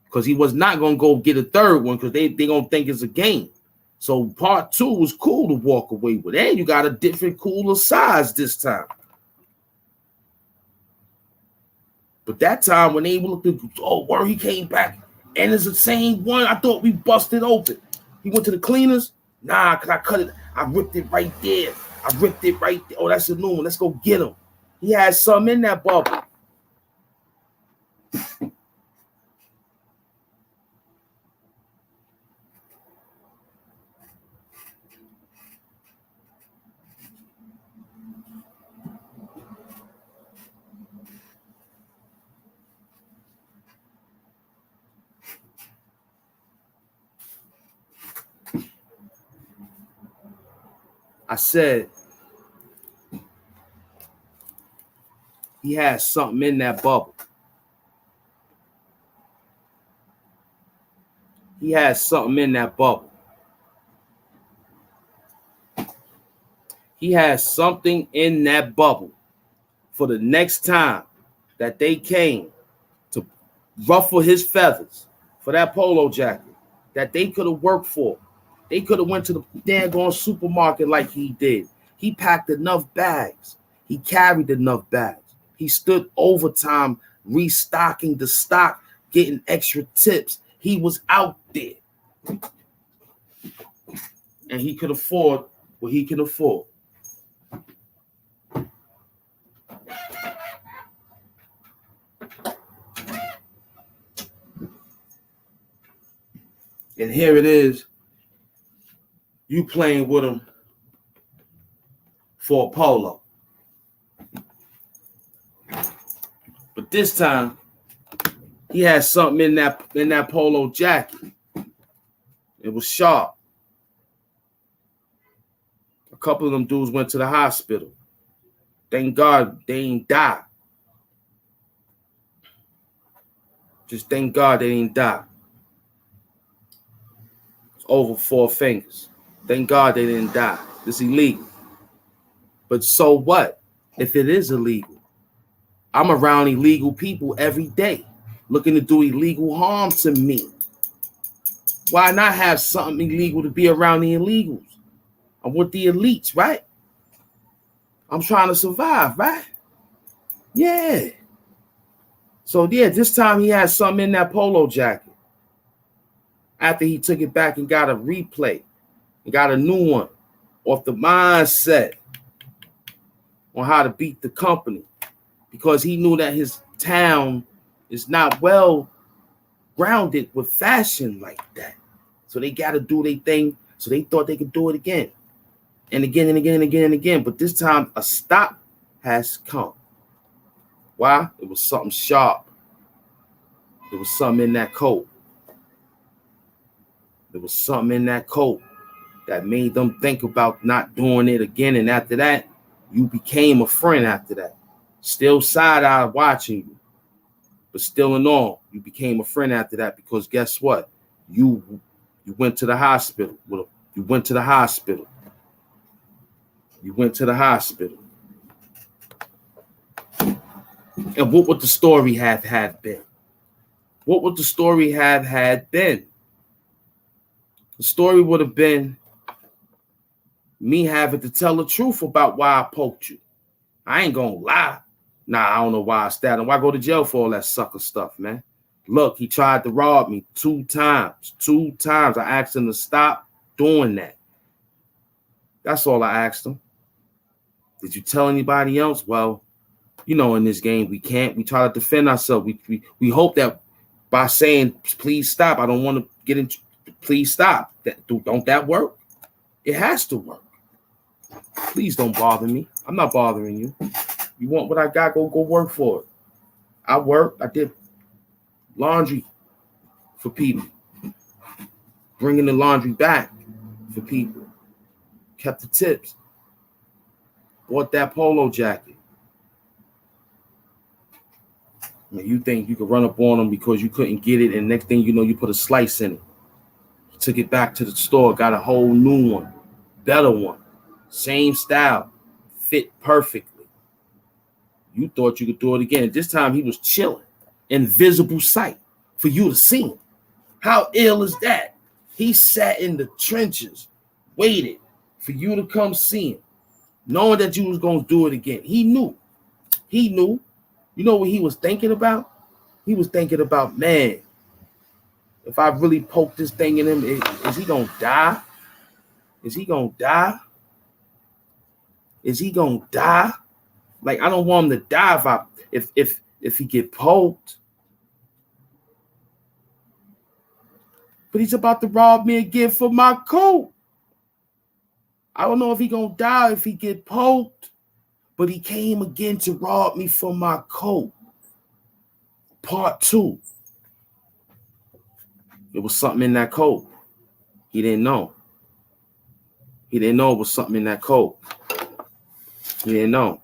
Speaker 1: because he was not going to go get a third one because they going to think it's a game. So part 2 was cool to walk away with. And you got a different, cooler size this time. But that time when they looked at, oh, word, he came back. And it's the same one. I thought we busted open. He went to the cleaners. Nah, because I cut it. I ripped it right there. Oh, that's a new one. Let's go get him. He had something in that bubble. I said he had something in that bubble. He had something in that bubble. He had something in that bubble for the next time that they came to ruffle his feathers for that polo jacket that they could have worked for. They could have went to the daggone supermarket like he did. He packed enough bags. He carried enough bags. He stood overtime restocking the stock, getting extra tips. He was out there. And he could afford what he can afford. And here it is. You playing with him for a polo. But this time, he had something in that polo jacket. It was sharp. A couple of them dudes went to the hospital. Thank God they ain't die. Just thank God they didn't die. It's over 4 fingers. Thank God they didn't die. It's illegal. But so what if it is illegal? I'm around illegal people every day looking to do illegal harm to me. Why not have something illegal to be around the illegals? I'm with the elites, right? I'm trying to survive, right? Yeah. So, yeah, this time he had something in that polo jacket. After he took it back and got a replay and got a new one off the mindset on how to beat the company because he knew that his town is not well grounded with fashion like that. So they got to do their thing. So they thought they could do it again and again and again and again and again. But this time a stop has come. Why? It was something sharp. There was something in that coat. There was something in that coat that made them think about not doing it again. And after that, you became a friend after that. Still side-eye watching you. But still in all, you became a friend after that because guess what? You went to the hospital. You went to the hospital. You went to the hospital. And what would the story have been? What would the story have had been? The story would have been me having to tell the truth about why I poked you. I ain't gonna lie. Nah, I don't know why I stabbed him. Why go to jail for all that sucker stuff, man? Look, he tried to rob me 2 times. 2 times. I asked him to stop doing that. That's all I asked him. Did you tell anybody else? Well, you know, in this game, we can't. We try to defend ourselves. We hope that by saying, please stop, I don't want to get into, please stop. Don't that work? It has to work. Please don't bother me. I'm not bothering you. You want what I got, go work for it. I worked. I did laundry for people. Bringing the laundry back for people. Kept the tips. Bought that polo jacket. Now you think you could run up on them because you couldn't get it, and next thing you know, you put a slice in it. Took it back to the store, got a whole new one, better one, same style, fit perfectly. You thought you could do it again. And this time he was chilling, invisible sight for you to see him. How ill is that? He sat in the trenches, waited for you to come see him, knowing that you was going to do it again. He knew. He knew. You know what he was thinking about? He was thinking about, man, if I really poke this thing in him, is he going to die? Is he going to die? Is he going to die? Like, I don't want him to die if he get poked. But he's about to rob me again for my coat. I don't know if he gonna die if he get poked, but he came again to rob me for my coat. Part 2. It was something in that coat. He didn't know. He didn't know it was something in that coat. He didn't know.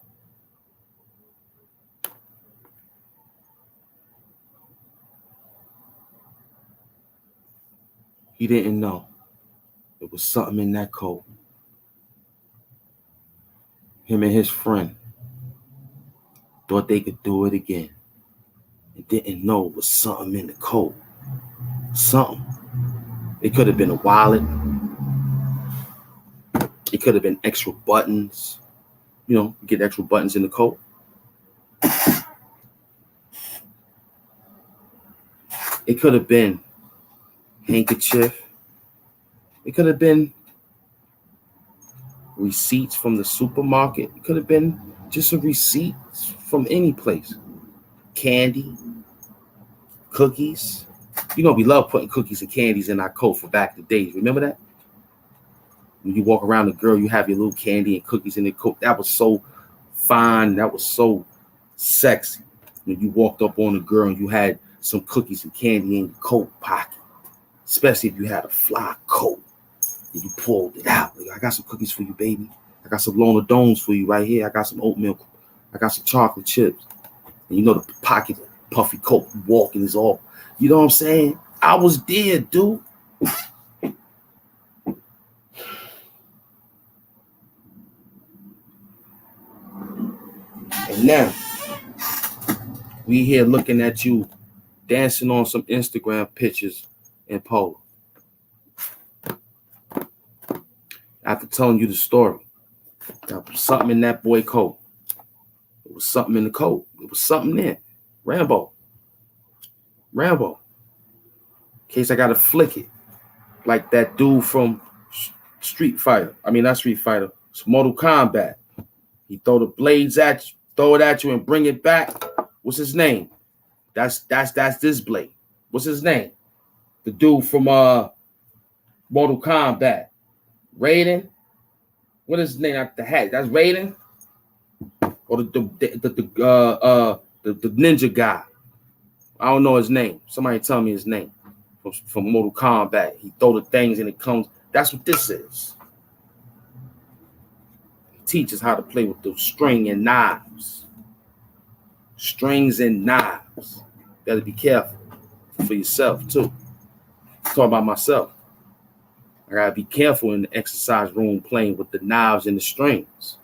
Speaker 1: He didn't know. It was something in that coat. Him and his friend thought they could do it again. And didn't know it was something in the coat. Something. It could have been a wallet. It could have been extra buttons. You know, get extra buttons in the coat. It could have been handkerchief. It could have been receipts from the supermarket. It could have been just a receipt from any place. Candy, cookies. You know, we love putting cookies and candies in our coat for back in the days. Remember that? When you walk around a girl, you have your little candy and cookies in the coat. That was so fine. That was so sexy. When you walked up on a girl and you had some cookies and candy in your coat pocket, especially if you had a fly coat and you pulled it out. Like, I got some cookies for you, baby. I got some Lona Dones for you right here. I got some oat milk. I got some chocolate chips. And you know the pocket, puffy coat, walking is all. You know what I'm saying? I was there, dude. And now, we here looking at you dancing on some Instagram pictures in polo. After telling you the story, there was something in that boy coat. It was something in the coat. It was something there. Rambo. In case I got to flick it. Like that dude from Street Fighter. I mean, not Street Fighter. It's Mortal Kombat. He throw the blades at you, throw it at you and bring it back. What's his name? That's this blade. What's his name? The dude from Mortal Kombat. Raiden. What is his name? After the hat. That's Raiden. Or the ninja guy. I don't know his name. Somebody tell me his name. From Mortal Kombat. He throw the things and it comes. That's what this is. He teaches how to play with the string and knives. Strings and knives. Gotta be careful for yourself too. I'm talking about myself. I gotta be careful in the exercise room playing with the knives and the strings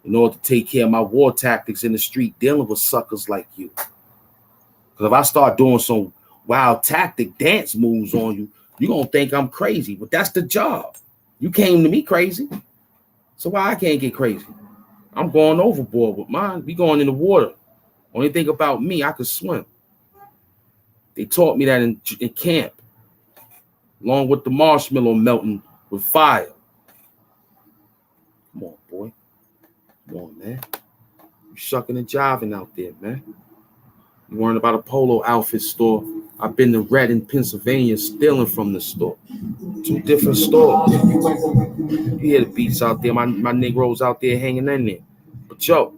Speaker 1: in order to take care of my war tactics in the street dealing with suckers like you. Because if I start doing some wild tactic dance moves on you, you're gonna think I'm crazy. But that's the job. You came to me crazy. So why I can't get crazy? I'm going overboard with mine. We going in the water. Only thing about me, I could swim. They taught me that in camp, along with the marshmallow melting with fire. Come on, boy. Come on, man. You shucking and jiving out there, man. You worrying about a polo outfit store. I've been to Red in Pennsylvania stealing from the store. 2 different stores. You hear the beats out there. My Negroes out there hanging in there. But yo,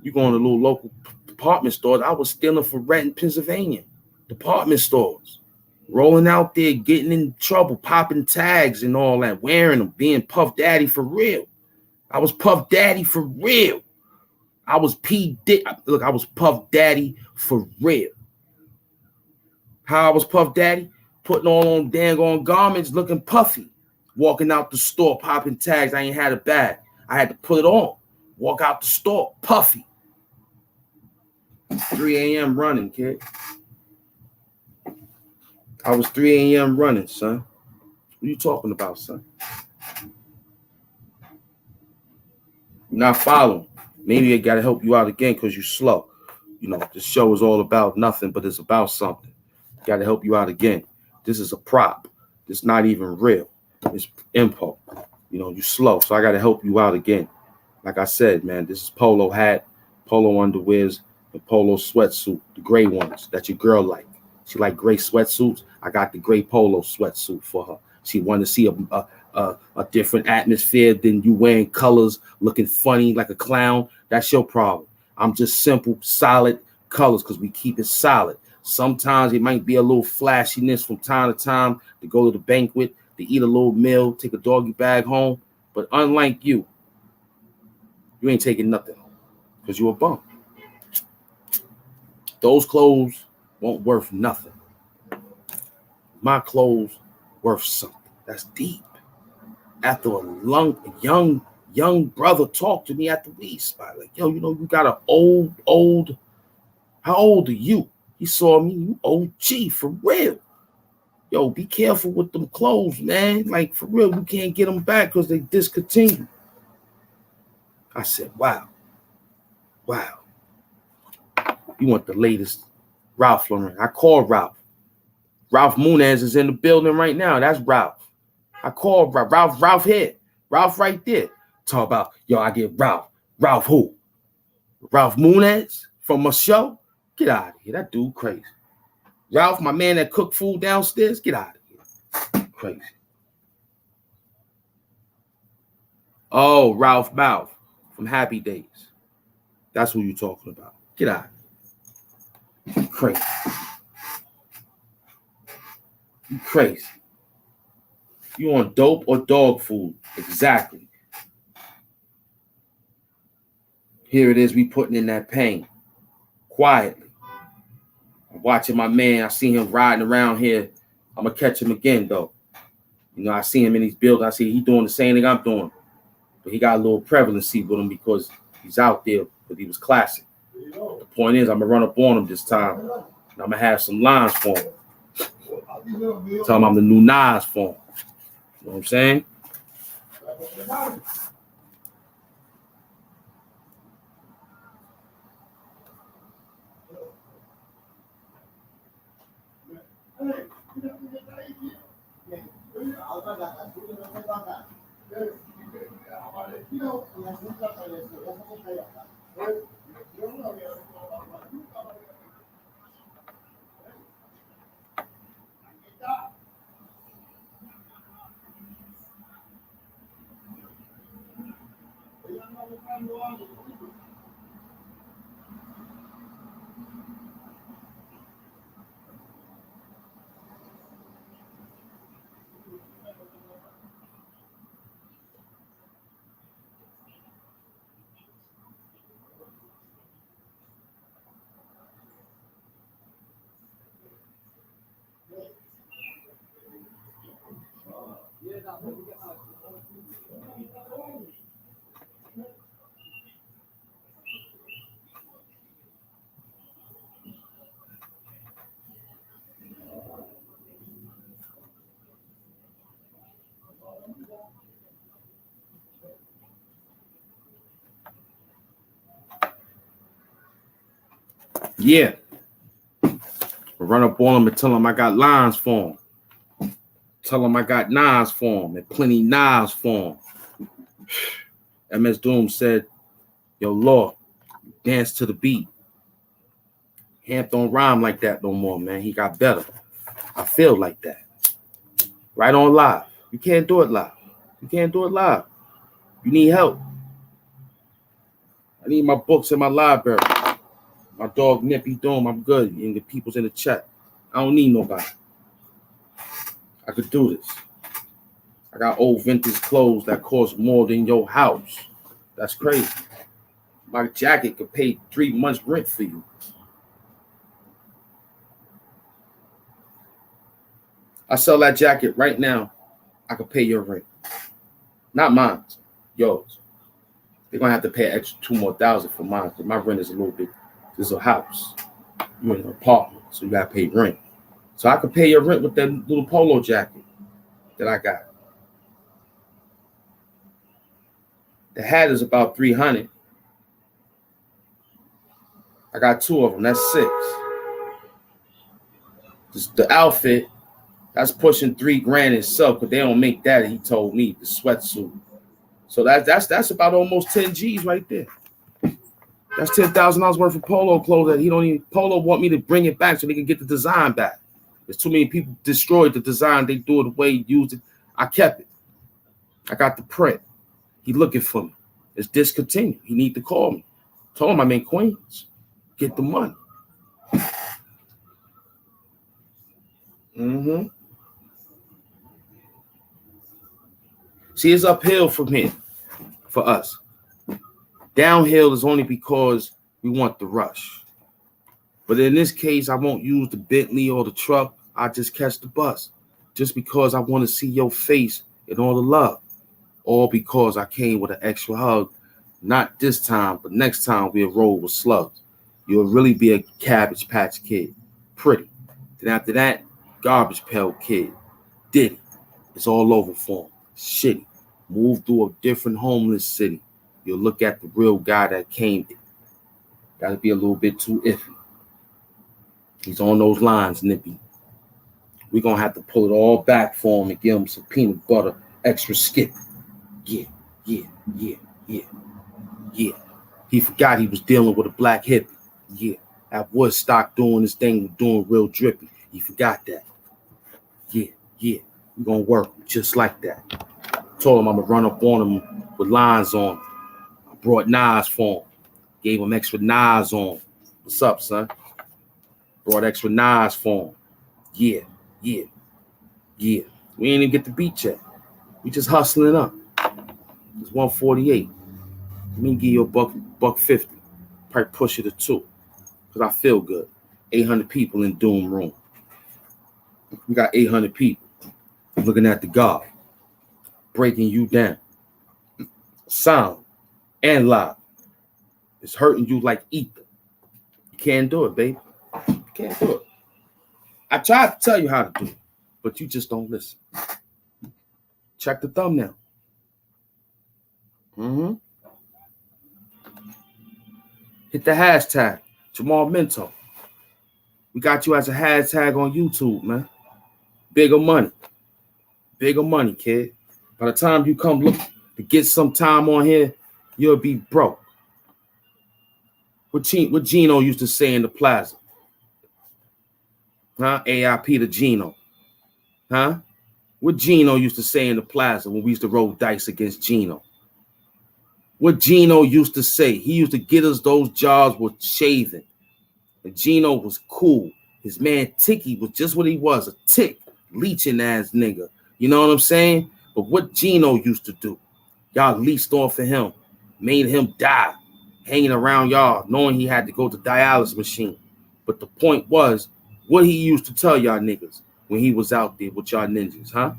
Speaker 1: you going to little local department stores. I was stealing from Red in Pennsylvania. Department stores. Rolling out there, getting in trouble, popping tags and all that, wearing them, being Puff Daddy for real. I was Puff Daddy for real. I was I was Puff Daddy for real. How I was Puff Daddy? Putting on dang on garments, looking puffy. Walking out the store, popping tags. I ain't had a bag. I had to put it on. Walk out the store, puffy. 3 a.m. running, kid. I was 3 a.m. running, son. What are you talking about, son? You're not following. Maybe I got to help you out again because you're slow. You know, this show is all about nothing, but it's about something. Got to help you out again. This is a prop. It's not even real. It's info. You know, you're slow, so I got to help you out again. Like I said, man, this is polo hat, polo underwears, and polo sweatsuit, the gray ones that your girl like. She like gray sweatsuits. I got the gray polo sweatsuit for her. She wanted to see a different atmosphere than you wearing colors, looking funny like a clown. That's your problem. I'm just simple, solid colors because we keep it solid. Sometimes it might be a little flashiness from time to time to go to the banquet, to eat a little meal, take a doggy bag home. But unlike you ain't taking nothing home because you a bum. Those clothes won't worth nothing. My clothes worth something. That's deep. After a young brother talked to me at the weed spot, like, yo, you know, you got an old. How old are you? He saw me, you OG for real. Yo, be careful with them clothes, man. Like, for real, you can't get them back because they discontinued. I said, wow. You want the latest Ralph Lauren. I called Ralph. Ralph Munez is in the building right now. That's Ralph. I called Ralph here. Ralph right there. Talk about, yo, I get Ralph. Ralph who? Ralph Munez from a show? Get out of here. That dude crazy. Ralph, my man that cooked food downstairs, get out of here. Crazy. Oh, Ralph Mouth from Happy Days. That's who you're talking about. Get out of here. You crazy. You crazy. You on dope or dog food? Exactly. Here it is. We putting in that pain quietly. I'm watching my man. I see him riding around here. I'm gonna catch him again though. You know, I see him in these buildings. I see he doing the same thing I'm doing, but he got a little prevalency with him because he's out there. But he was classic. The point is, I'm gonna run up on him this time. And I'm gonna have some lines for him. Tell him I'm the new Nas for him. You know what I'm saying? Yeah. Run up on him and tell him I got lines for him. Tell him I got knives for him and plenty knives for him. MS Doom said, yo, Lord, dance to the beat. Hamp don't rhyme like that no more, man. He got better. I feel like that. Right on live. You can't do it live. You can't do it live. You need help. I need my books in my library. My dog Nippy Doom, I'm good. And the people's in the chat. I don't need nobody. I could do this. I got old vintage clothes that cost more than your house. That's crazy. My jacket could pay 3 months rent for you. I sell that jacket right now. I could pay your rent. Not mine. Yours. They're going to have to pay an extra $2,000 more for mine because my rent is a little bit. This is a house. You're in an apartment, so you got to pay rent. So I could pay your rent with that little polo jacket that I got. The hat is about $300. I got 2 of them. That's $6. Just the outfit, that's pushing $3,000 itself, but they don't make that. He told me the sweatsuit. So that's about almost 10 G's right there. That's $10,000 worth of polo clothes that he don't even. Polo want me to bring it back so they can get the design back. There's too many people destroyed the design. They do it the way he used it. I kept it. I got the print. He looking for me. It's discontinued. He need to call me. Told him I'm in Queens. Get the money. Mm-hmm. See, it's uphill from here for us. Downhill is only because we want the rush. But in this case, I won't use the Bentley or the truck. I just catch the bus. Just because I want to see your face and all the love. All because I came with an extra hug. Not this time, but next time we'll roll with slugs. You'll really be a Cabbage Patch Kid. Pretty. Then after that, Garbage Pail Kid. Diddy. It's all over for him. Shitty. Move through a different homeless city. You'll look at the real guy that came there. Gotta be a little bit too iffy. He's on those lines, Nippy. We're gonna have to pull it all back for him and give him some peanut butter, extra skip. Yeah. He forgot he was dealing with a black hippie. Yeah. At Woodstock doing this thing, doing real drippy. He forgot that. Yeah. We're gonna work just like that. Told him I'm gonna run up on him with lines on. I brought knives for him. Gave him extra knives on. What's up, son? Brought extra knives for him. Yeah. We ain't even get the beat yet. We just hustling up. It's 148. Let me give you a buck 50. Probably push it to 2. Because I feel good. 800 people in Doom Room. We got 800 people looking at the God. Breaking you down. Sound and live. It's hurting you like ether. You can't do it, baby. You can't do it. I tried to tell you how to do it, but you just don't listen. Check the thumbnail. Mm-hmm. Hit the hashtag, Jamal Minto. We got you as a hashtag on YouTube, man. Bigger money, kid. By the time you come look to get some time on here, you'll be broke. What Gino used to say in the plaza. Huh? AIP to Gino. Huh? What Gino used to say in the plaza when we used to roll dice against Gino. What Gino used to say, he used to get us those jobs with shaving. And Gino was cool. His man Tiki was just what he was, a tick, leeching ass nigga. You know what I'm saying? But what Gino used to do, y'all leased off of him, made him die, hanging around y'all, knowing he had to go to dialysis machine. But the point was, what he used to tell y'all niggas when he was out there with y'all ninjas, huh?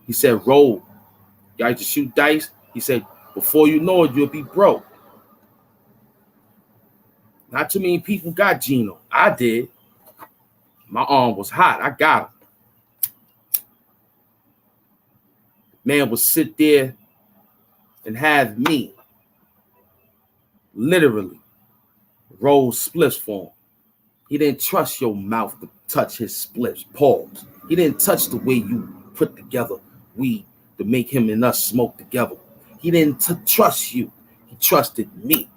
Speaker 1: He said, roll. Y'all used to shoot dice. He said, before you know it, you'll be broke. Not too many people got Gino. I did. My arm was hot. I got him. Man would sit there and have me literally roll spliffs for him. He didn't trust your mouth to touch his spliffs. Pause. He didn't touch the way you put together weed to make him and us smoke together. He didn't trust you. He trusted me.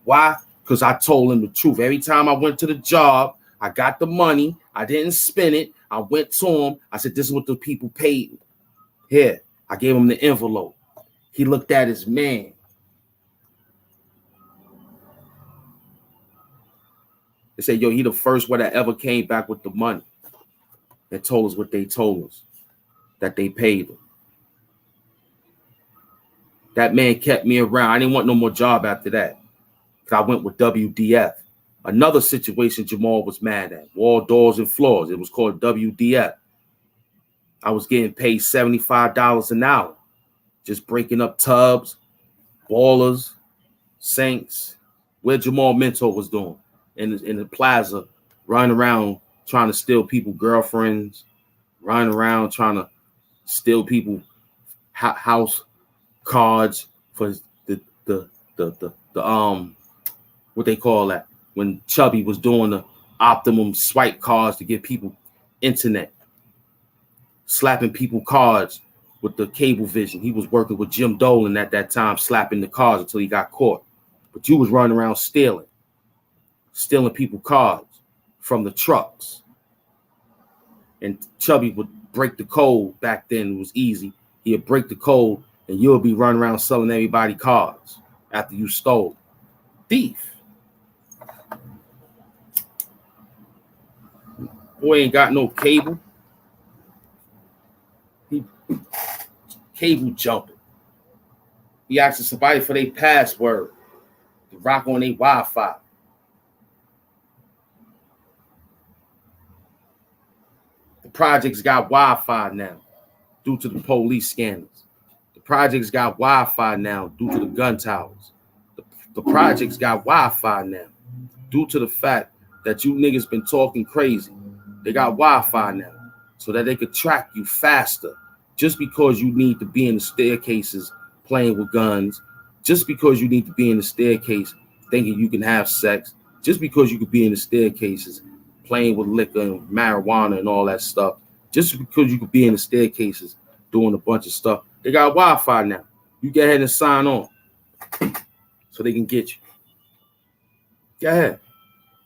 Speaker 1: Why? Because I told him the truth. Every time I went to the job, I got the money. I didn't spend it. I went to him. I said, this is what the people paid me. Here, I gave him the envelope. He looked at his man. They said, yo, he the first one that ever came back with the money and told us what they told us, that they paid him. That man kept me around. I didn't want no more job after that. I went with WDF. Another situation Jamal was mad at. Wall, doors, and floors. It was called WDF. I was getting paid $75 an hour. Just breaking up tubs, ballers, sinks. Where Jamal Mentor was doing. In the plaza, running around trying to steal people girlfriends, running around trying to steal people house cards for the what they call that, when Chubby was doing the optimum swipe cards to give people internet, slapping people cards with the cable vision. He was working with Jim Dolan at that time, slapping the cards until he got caught. But you was running around stealing people cards from the trucks. And Chubby would break the code. Back then it was easy. He'd break the code and you'll be running around selling everybody cards after you stole. Thief. Boy ain't got no cable. He cable jumping. He asking somebody for their password to rock on their Wi-Fi. The projects got Wi-Fi now due to the police scandals. The projects got Wi-Fi now due to the gun towers. The projects got Wi-Fi now due to the fact that you niggas been talking crazy. They got Wi-Fi now so that they could track you faster. Just because you need to be in the staircases playing with guns, just because you need to be in the staircase thinking you can have sex, just because you could be in the staircases playing with liquor and marijuana and all that stuff, just because you could be in the staircases doing a bunch of stuff. They got Wi-Fi now. You go ahead and sign on so they can get you. Go ahead.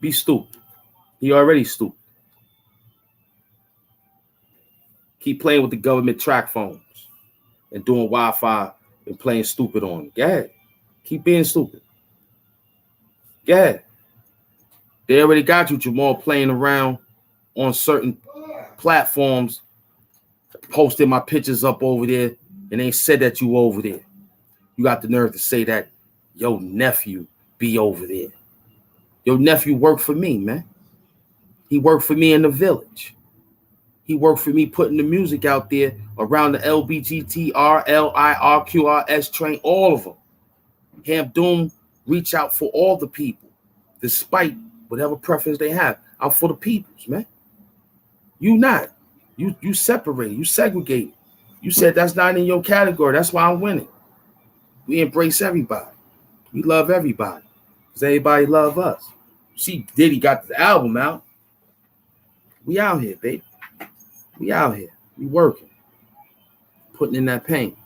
Speaker 1: Be stupid. He already stupid. Keep playing with the government track phones and doing Wi-Fi and playing stupid on them. Go ahead. Keep being stupid. Go ahead. They already got you, Jamal, playing around on certain platforms, posting my pictures up over there, and they said that you over there. You got the nerve to say that your nephew be over there. Your nephew worked for me, man. He worked for me in the village. He worked for me putting the music out there around the LBGTRLIRQRS train, all of them. Ham Doom reach out for all the people, despite whatever preference they have. I'm for the peoples, man. You not. You separate. You segregate. You said that's not in your category. That's why I'm winning. We embrace everybody. We love everybody because everybody love us. See, Diddy got the album out. We out here, baby. We out here. We working. Putting in that pain.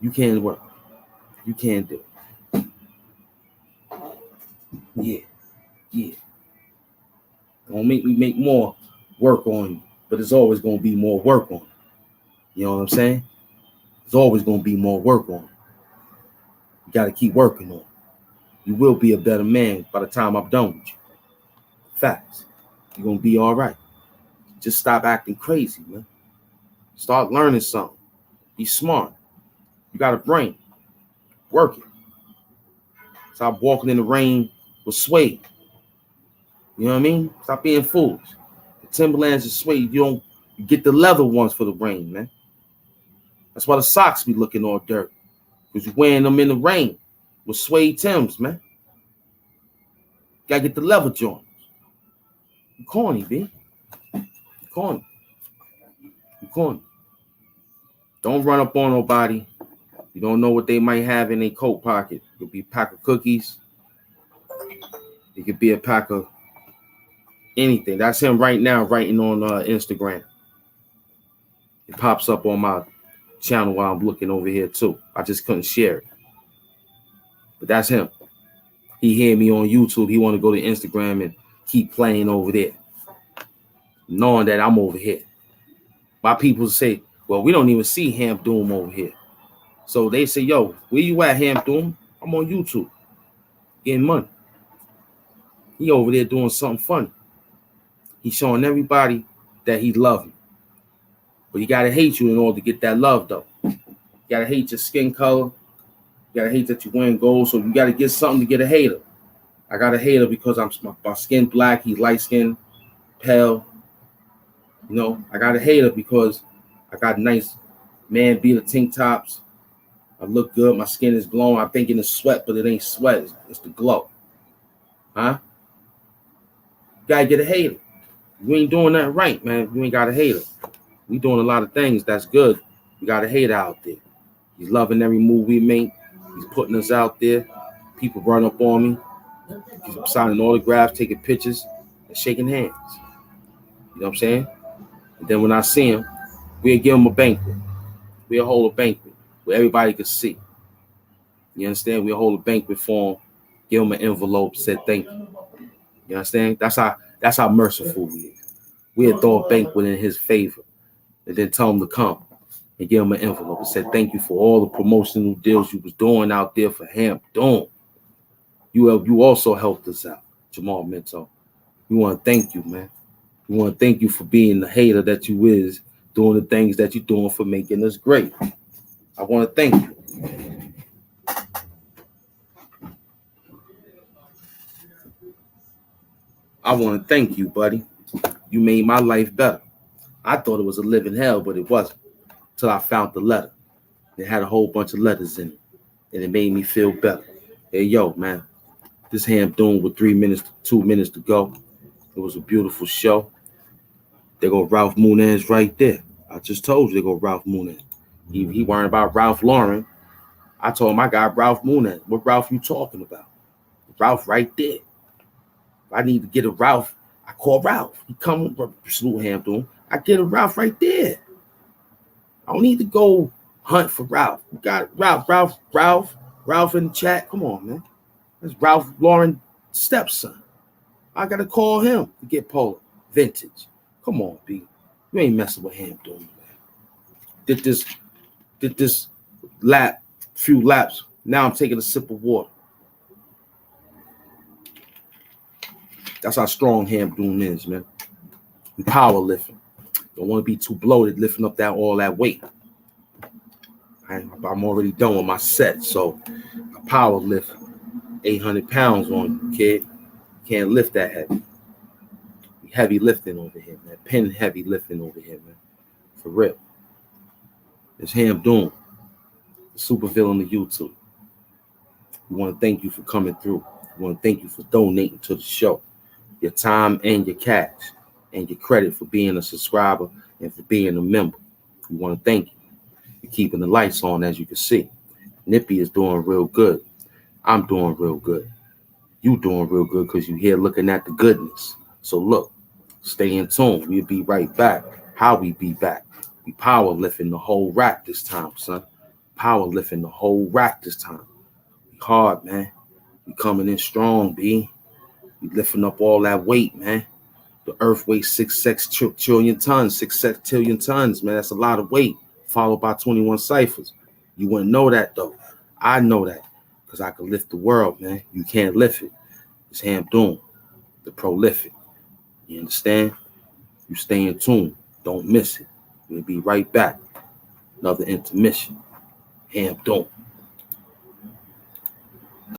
Speaker 1: You can't work. You can't do it. Yeah. Don't make me make more work on you, but it's always going to be more work on you. You know what I'm saying? There's always going to be more work on you. You got to keep working on it. You will be a better man by the time I'm done with you. Facts. You're going to be all right. Just stop acting crazy, man. Start learning something. Be smart. You got a brain. Work it. Stop walking in the rain with suede. You know what I mean? Stop being foolish. The Timberlands are suede. You get the leather ones for the rain, man. That's why the socks be looking all dirty. Because you're wearing them in the rain with suede Timbs, man. You gotta get the leather joints. You corny, B. You corny. You corny. Don't run up on nobody. You don't know what they might have in their coat pocket. It could be a pack of cookies. It could be a pack of anything. That's him right now writing on Instagram. It pops up on my channel while I'm looking over here too. I just couldn't share it. But that's him. He hear me on YouTube. He want to go to Instagram and keep playing over there, knowing that I'm over here. My people say, well, we don't even see Ham Doom over here. So they say, yo, where you at, Ham Doom? I'm on YouTube getting money. He over there doing something funny. He's showing everybody that he loves me. But he got to hate you in order to get that love, though. You got to hate your skin color. You got to hate that you're wearing gold. So you got to get something to get a hater. I got a hater because my skin black. He's light skin, pale. You know, I got a hater because I got nice man beater tank tops. I look good. My skin is glowing. I'm thinking it's sweat, but it ain't sweat. It's the glow. Huh? You got to get a hater. You ain't doing that right, man. You ain't got a hater. We doing a lot of things that's good. We got a hater out there. He's loving every move we make. He's putting us out there. People run up on me. He's signing autographs, taking pictures, and shaking hands. You know what I'm saying? And then when I see him, we'll give him a banquet. We'll hold a banquet where everybody can see. You understand? We'll hold a banquet for him, give him an envelope, said thank you. You understand? That's how merciful we is. We'll throw a banquet in his favor and then tell him to come and give him an envelope and said thank you for all the promotional deals you was doing out there for him. Doing. You also helped us out, Jamal Minto. We want to thank you, man. We want to thank you for being the hater that you is, doing the things that you're doing for making us great. I want to thank you. I want to thank you, buddy. You made my life better. I thought it was a living hell, but it wasn't. Till I found the letter. It had a whole bunch of letters in it, and it made me feel better. Hey, yo, man, this Ham Doom with 2 minutes to go. It was a beautiful show. There go Ralph Moonez right there. I just told you there go Ralph Moonez. He worrying about Ralph Lauren. I told him I got Ralph Moonez. What Ralph you talking about? Ralph right there. If I need to get a Ralph, I call Ralph. He come salute Ham Doom. I get a Ralph right there. I don't need to go hunt for Ralph. You got Ralph in the chat. Come on, man. That's Ralph Lauren's stepson. I gotta call him to get Polo vintage. Come on, B. You ain't messing with Ham Doom, man. Did this few laps. Now I'm taking a sip of water. That's how strong Ham Doom is, man. We power lifting. Don't want to be too bloated lifting up all that weight. I'm already done with my set, so I power lift 800 pounds on you, kid. Can't lift that heavy. Heavy lifting over here, man. Pen heavy lifting over here, man. For real. It's Ham Doom, the super villain of YouTube. We want to thank you for coming through. We want to thank you for donating to the show. Your time and your cash and your credit for being a subscriber and for being a member. We want to thank you. You're keeping the lights on, as you can see. Nippy is doing real good. I'm doing real good. You doing real good because you're here looking at the goodness. So look, stay in tune. We'll be right back. How we be back? We power lifting the whole rack this time, son. Power lifting the whole rack this time. We hard, man. We coming in strong, B. We lifting up all that weight, man. The earth weighs 6 trillion tons, 6 sextillion tons, man. That's a lot of weight, followed by 21 ciphers. You wouldn't know that, though. I know that. Because I can lift the world, man. You can't lift it. It's Ham Doom, the prolific. You understand? You stay in tune. Don't miss it. We'll be right back. Another intermission. Ham Doom.